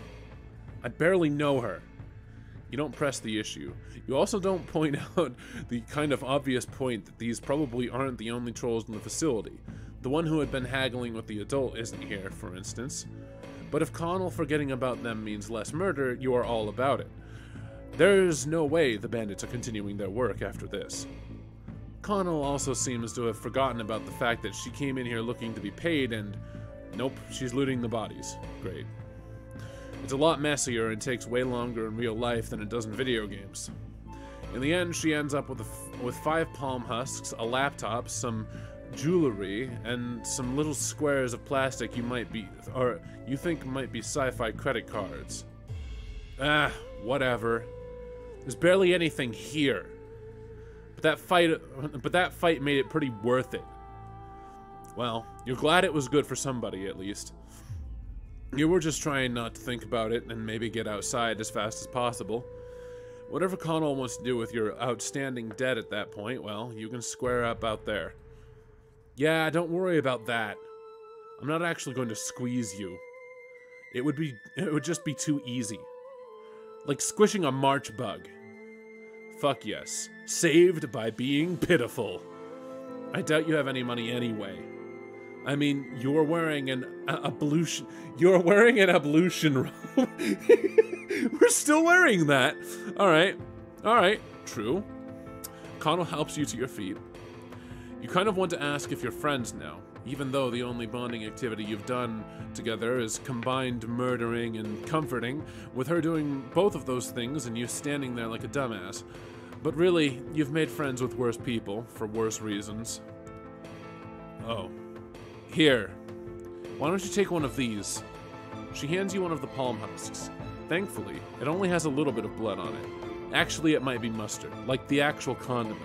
I barely know her. You don't press the issue. You also don't point out the kind of obvious point that these probably aren't the only trolls in the facility. The one who had been haggling with the adult isn't here, for instance. But if Connell forgetting about them means less murder, you are all about it. There's no way the bandits are continuing their work after this. Connell also seems to have forgotten about the fact that she came in here looking to be paid and... Nope, she's looting the bodies. Great. It's a lot messier and takes way longer in real life than it does in video games. In the end, she ends up with 5 palm husks, a laptop, some jewelry, and some little squares of plastic you think might be sci-fi credit cards. Whatever. There's barely anything here. But that fight made it pretty worth it. Well, You're glad it was good for somebody, at least. You were just trying not to think about it and maybe get outside as fast as possible. Whatever Connell wants to do with your outstanding debt at that point, well, you can square up out there. Yeah, don't worry about that. I'm not actually going to squeeze you. It would just be too easy. Like squishing a March bug. Fuck yes. Saved by being pitiful. I doubt you have any money anyway. I mean, you're wearing an ablution... You're wearing an ablution robe. We're still wearing that. Alright. Alright. True. Connell helps you to your feet. You kind of want to ask if you're friends now, even though the only bonding activity you've done together is combined murdering and comforting, with her doing both of those things and you standing there like a dumbass. But really, you've made friends with worse people, for worse reasons. Oh. Here. Why don't you take one of these? She hands you one of the palm husks. Thankfully, it only has a little bit of blood on it. Actually, it might be mustard, like the actual condiment.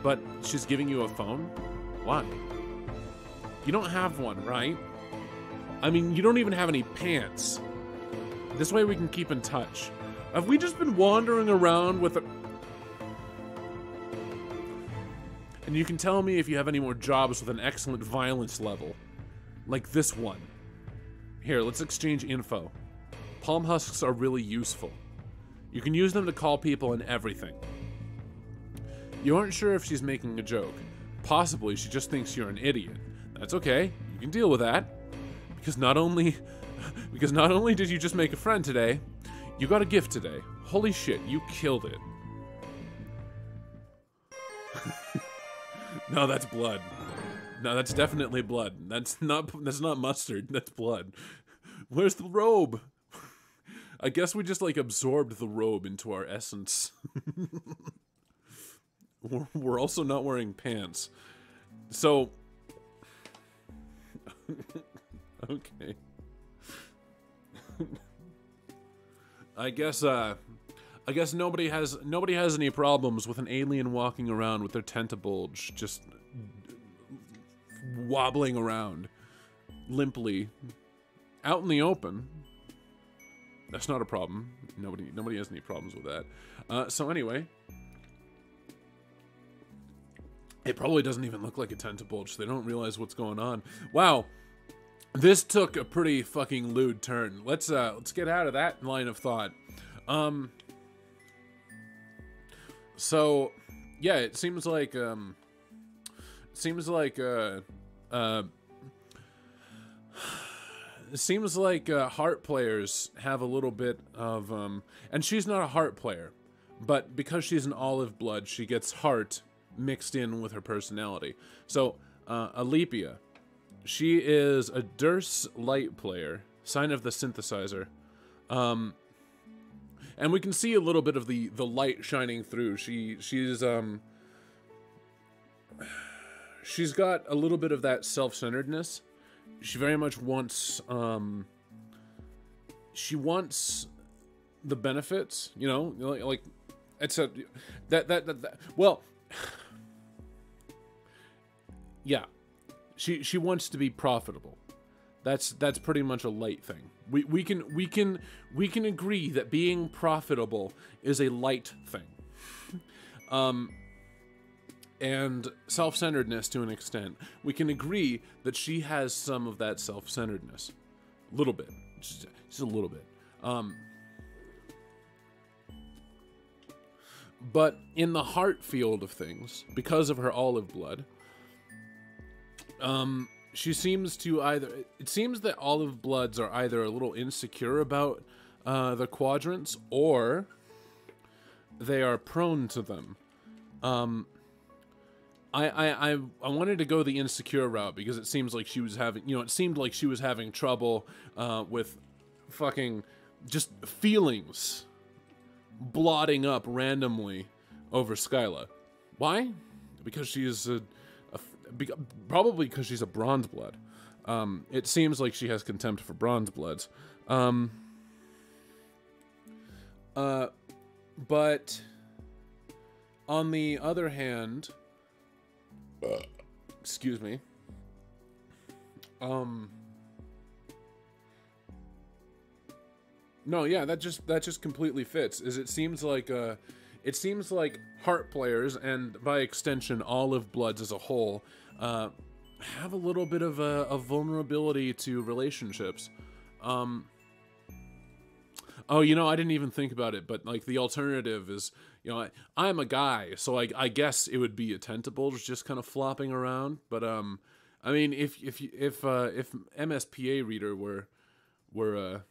But she's giving you a phone? Why? You don't have one, right? I mean, you don't even have any pants. This way we can keep in touch. Have we just been wandering around with a... And you can tell me if you have any more jobs with an excellent violence level. Like this one. Here, let's exchange info. Palm husks are really useful. You can use them to call people and everything. You aren't sure if she's making a joke. Possibly she just thinks you're an idiot. That's okay. You can deal with that. Because not only did you just make a friend today, you got a gift today. Holy shit, you killed it. No, that's blood. No, that's definitely blood. That's not mustard. That's blood. Where's the robe? I guess we just like absorbed the robe into our essence. We're also not wearing pants. So okay. I guess nobody has any problems with an alien walking around with their tentibulge just wobbling around limply out in the open. That's not a problem. Nobody has any problems with that. So anyway, it probably doesn't even look like a tentibulge. So they don't realize what's going on. Wow. This took a pretty fucking lewd turn. Let's get out of that line of thought. So yeah, it seems like heart players have a little bit of and she's not a heart player, but because she's an olive blood, she gets heart mixed in with her personality. So Alepia, she is a Durst light player, sign of the synthesizer. And we can see a little bit of the light shining through. She's got a little bit of that self-centeredness. She very much wants she wants the benefits, you know, like it's a that well, yeah. She wants to be profitable. That's pretty much a light thing. We can agree that being profitable is a light thing. And self-centeredness to an extent. We can agree that she has some of that self-centeredness. A little bit. Just a little bit. But in the heart field of things, because of her olive blood, she seems to it seems that olive bloods are either a little insecure about the quadrants, or they are prone to them. I wanted to go the insecure route because it seems like she was having, it seemed like she was having trouble with fucking just feelings blotting up randomly over Skyla. Why? Because she's probably because she's a bronze blood. It seems like she has contempt for bronze bloods. But on the other hand, excuse me. Um, no, yeah, that just completely fits. It seems like heart players, and by extension Olive Bloods as a whole, have a little bit of a vulnerability to relationships. Oh, I didn't even think about it, but like the alternative is, I'm a guy, so I guess it would be a tentacles just kind of flopping around. But I mean, if MSPA reader were a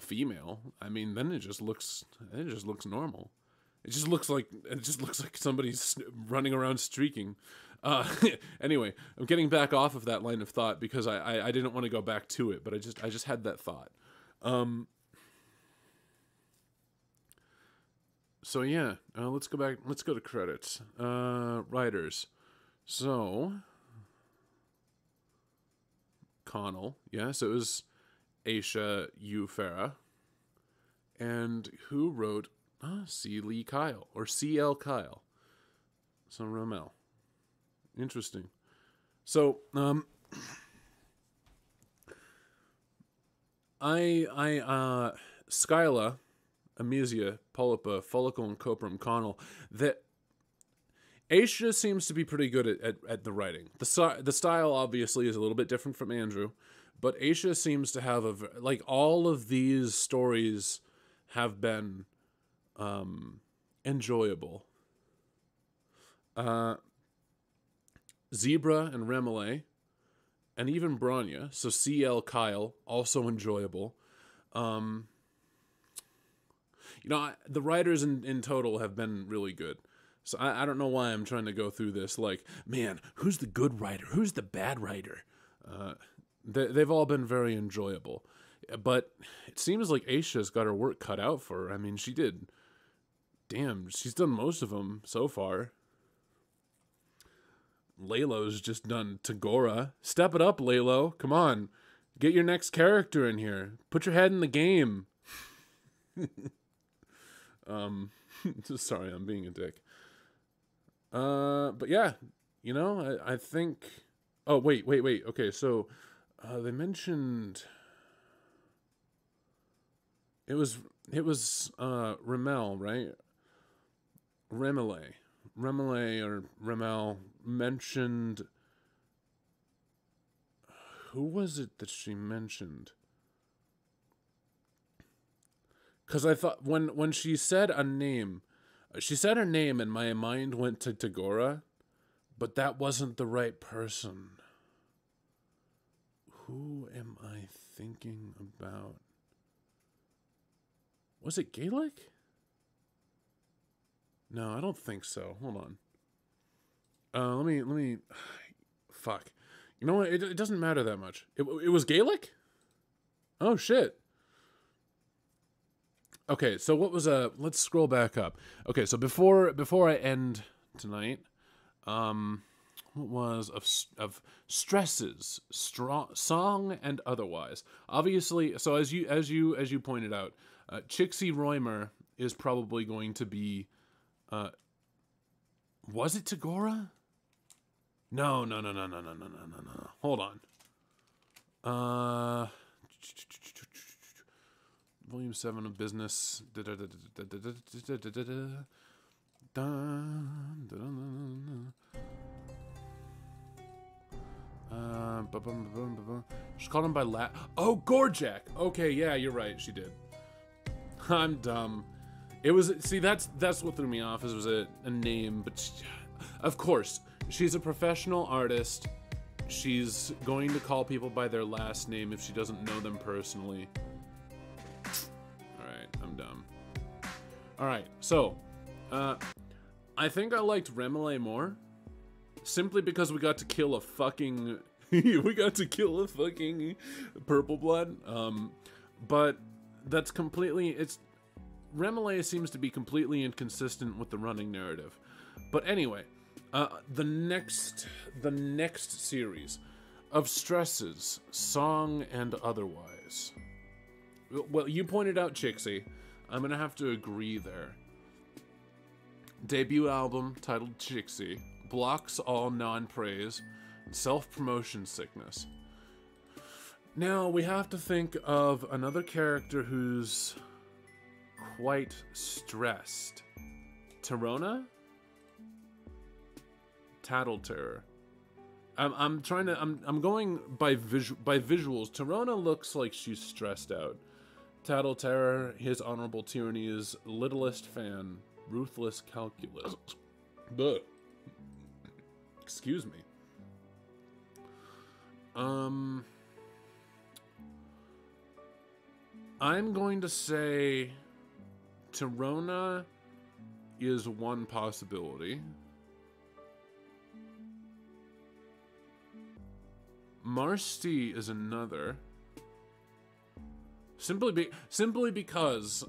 female, I mean, then it just looks normal. It just looks like somebody's running around streaking. Anyway, I'm getting back off of that line of thought because I didn't want to go back to it, but I just had that thought. So yeah, let's go back. Let's go to credits. Writers. So Connell. Yes, it was Aisha Ufera. And who wrote C. Lee Kyle or C.L. Kyle? So Ramel. Interesting. So Skyla, Amesia, Polypa, Follicle, and Coprum Connell, that Aisha seems to be pretty good at the writing. The style obviously is a little bit different from Andrew, but Aisha seems to have all of these stories have been enjoyable. Zebra and Remele, and even Branya, so C.L. Kyle, also enjoyable. The writers in total have been really good. So I don't know why I'm trying to go through this like, man, who's the good writer? Who's the bad writer? They've all been very enjoyable. But it seems like Aisha's got her work cut out for her. I mean, she's done most of them so far. Lalo's just done Tagora. Step it up, Lalo. Come on. Get your next character in here. Put your head in the game. Sorry, I'm being a dick. But yeah, I think... Oh, wait. Okay, so they mentioned... It was Ramel, right? Remele or Ramel mentioned... Who was it that she mentioned? Because I thought when she said her name and my mind went to Tagora, but that wasn't the right person. Who am I thinking about? Was it Gaelic? No, I don't think so. Hold on. Let me. Fuck. You know what? It doesn't matter that much. It was Gaelic? Oh, shit. Okay, so what was let's scroll back up. Okay, so before I end tonight, what was of stresses, song and otherwise. Obviously, so as you pointed out, Chixie Roymer is probably going to be was it Tagora? No. Hold on. Volume 7 of Business. She called him by Oh, Gorjak. Okay, yeah, you're right. She did. I'm dumb. It was that's what threw me off. It was a name, but of course she's a professional artist. She's going to call people by their last name if she doesn't know them personally. All right, I'm dumb. All right, so I think I liked Remele more, simply because we got to kill a fucking purple blood. But that's completely Remele seems to be completely inconsistent with the running narrative. But anyway, the next series of stresses, song and otherwise. Well, you pointed out Chixie. I'm gonna have to agree there. Debut album titled Chixie blocks all non-praise and self-promotion sickness. Now we have to think of another character who's quite stressed. Torrona? Tattletale. I'm trying to I'm going by visuals. Torrona looks like she's stressed out. Tattletale, his honorable tyranny is littlest fan, ruthless calculus. But excuse me. I'm going to say Torrona is one possibility. Marcy is another. Simply because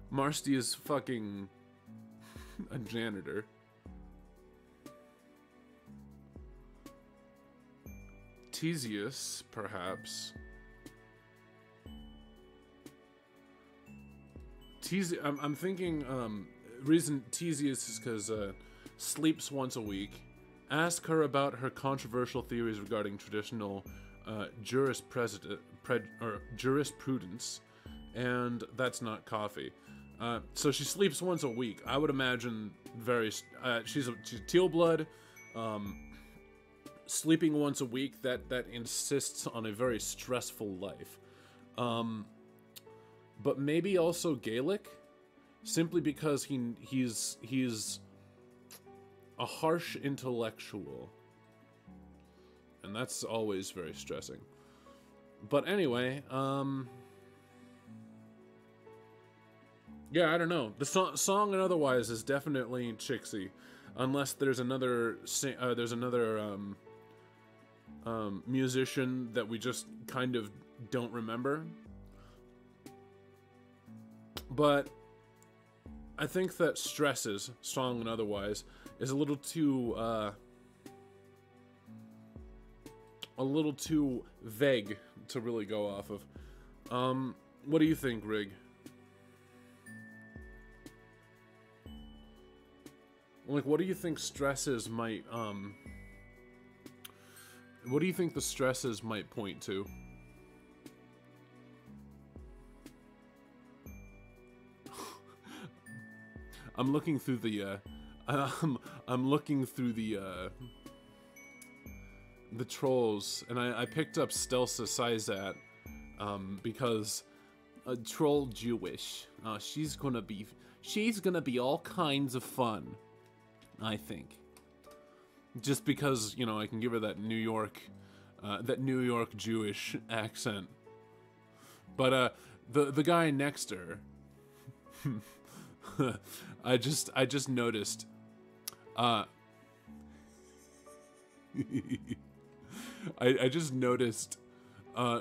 Marcy is fucking a janitor. Theseus, perhaps. I'm thinking reason Theseus is because sleeps once a week. Ask her about her controversial theories regarding traditional jurisprudence, and that's not coffee. So she sleeps once a week. I would imagine she's teal blood, sleeping once a week. That insists on a very stressful life. But maybe also Gaelic, simply because he's a harsh intellectual, and that's always very stressing. But anyway, yeah, I don't know. The song and otherwise is definitely Chixie, unless there's another musician that we just kind of don't remember. But I think that Stresses, song and otherwise, is a little too vague to really go off of. What do you think, Rig? Like, what do you think Stresses might what do you think the Stresses might point to? I'm looking through the I'm looking through the trolls, and I picked up Stelsa Sizat because a troll Jewish. She's gonna be all kinds of fun, I think. Just because, you know, I can give her that New York Jewish accent. But the guy next to her. I just noticed I just noticed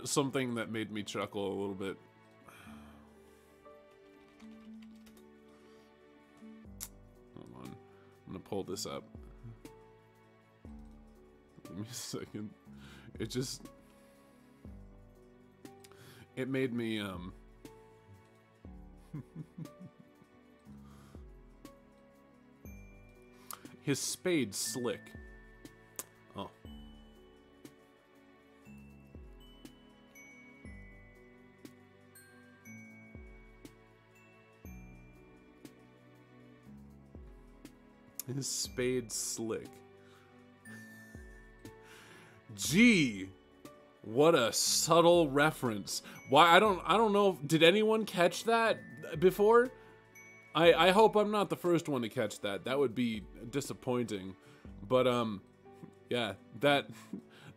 something that made me chuckle a little bit. Hold on. I'm gonna pull this up. Give me a second. It made me his spade's slick. Oh. His spade's slick. Gee, what a subtle reference. Why I don't know. Did anyone catch that before? I hope I'm not the first one to catch that. That would be disappointing. But yeah, that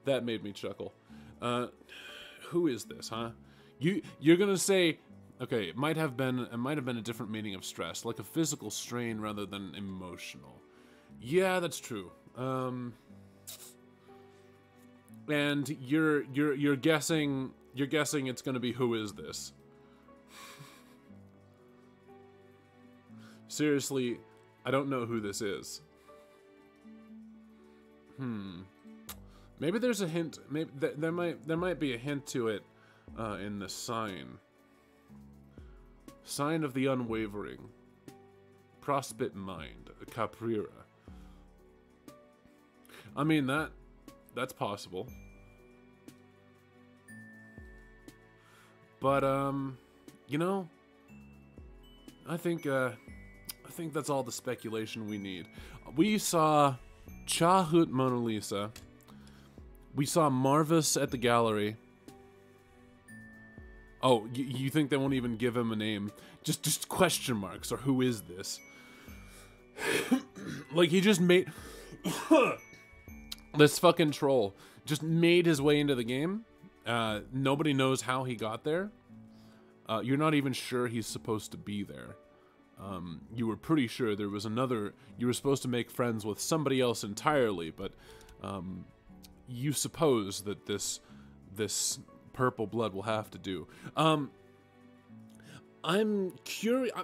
made me chuckle. Who is this, huh? You're gonna say, okay, it might have been a different meaning of stress, like a physical strain rather than emotional. Yeah, that's true. And you're guessing it's gonna be who is this? Seriously, I don't know who this is. Maybe there's a hint. Maybe there might be a hint to it in the sign. Sign of the unwavering. Prospect mind, a Caprera. I mean that's possible. But you know, I think that's all the speculation we need. We saw Chahut Mona Lisa. We saw Marvis at the gallery. Oh, you think they won't even give him a name? Just question marks, or who is this? Like, he just made... this fucking troll just made his way into the game. Nobody knows how he got there. You're not even sure he's supposed to be there. You were pretty sure there was another... You were supposed to make friends with somebody else entirely, but you suppose that this purple blood will have to do. I'm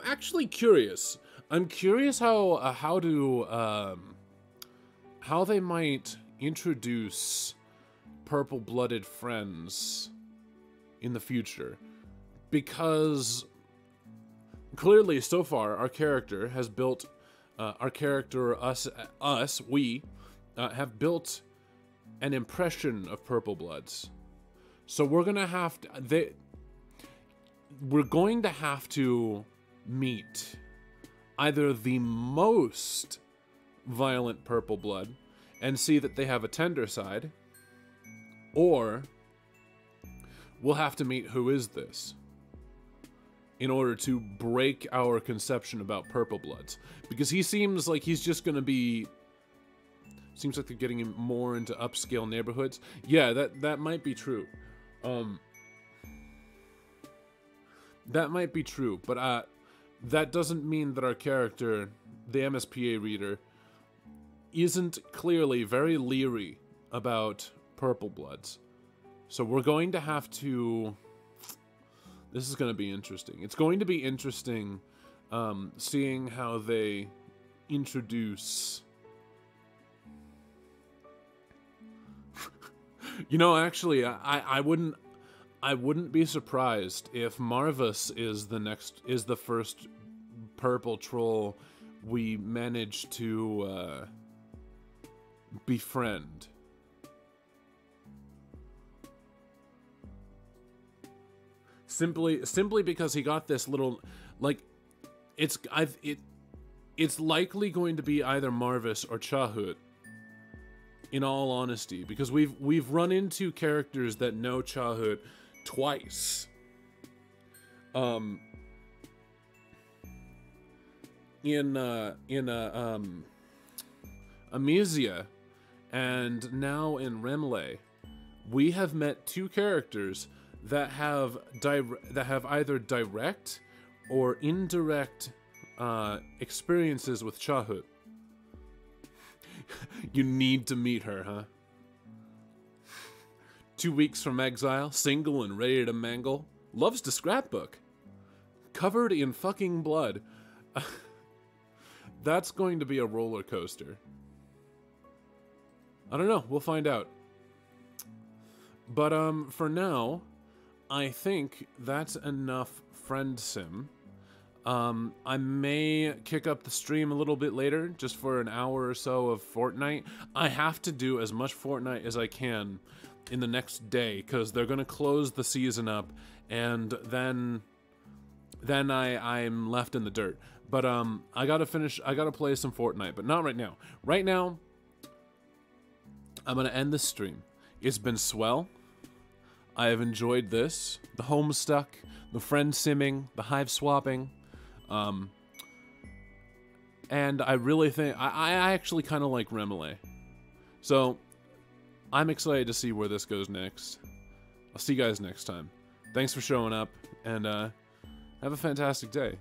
actually curious. I'm curious how they might introduce purple-blooded friends in the future, because clearly so far our character has built we have built an impression of purple bloods. So we're gonna have to meet either the most violent purple blood and see that they have a tender side, or we'll have to meet who is this in order to break our conception about purple bloods. Because he seems like he's just gonna be... Seems like they're getting him more into upscale neighborhoods. Yeah, that might be true. That might be true, but that doesn't mean that our character, the MSPA reader, isn't clearly very leery about purple bloods. So we're going to have to... This is going to be interesting. It's going to be interesting seeing how they introduce... You know, actually, I wouldn't be surprised if Marvis is the first purple troll we manage to befriend. Simply because he got this little, like, it's likely going to be either Marvis or Chahut. In all honesty, because we've run into characters that know Chahut twice. In Amnesia, and now in Remley, we have met two characters that have either direct or indirect experiences with Chahut. You need to meet her, huh? 2 weeks from exile, single and ready to mangle. Loves to scrapbook. Covered in fucking blood. That's going to be a roller coaster. I don't know. We'll find out. But for now, I think that's enough Friendsim. I may kick up the stream a little bit later, just for an hour or so of Fortnite. I have to do as much Fortnite as I can in the next day, because they're gonna close the season up, and then I'm left in the dirt. But I gotta play some Fortnite, but not right now. Right now, I'm gonna end the stream. It's been swell. I have enjoyed this. The Homestuck, the friend simming, the hive swapping. And I really think... I actually kind of like Remley. So, I'm excited to see where this goes next. I'll see you guys next time. Thanks for showing up, and have a fantastic day.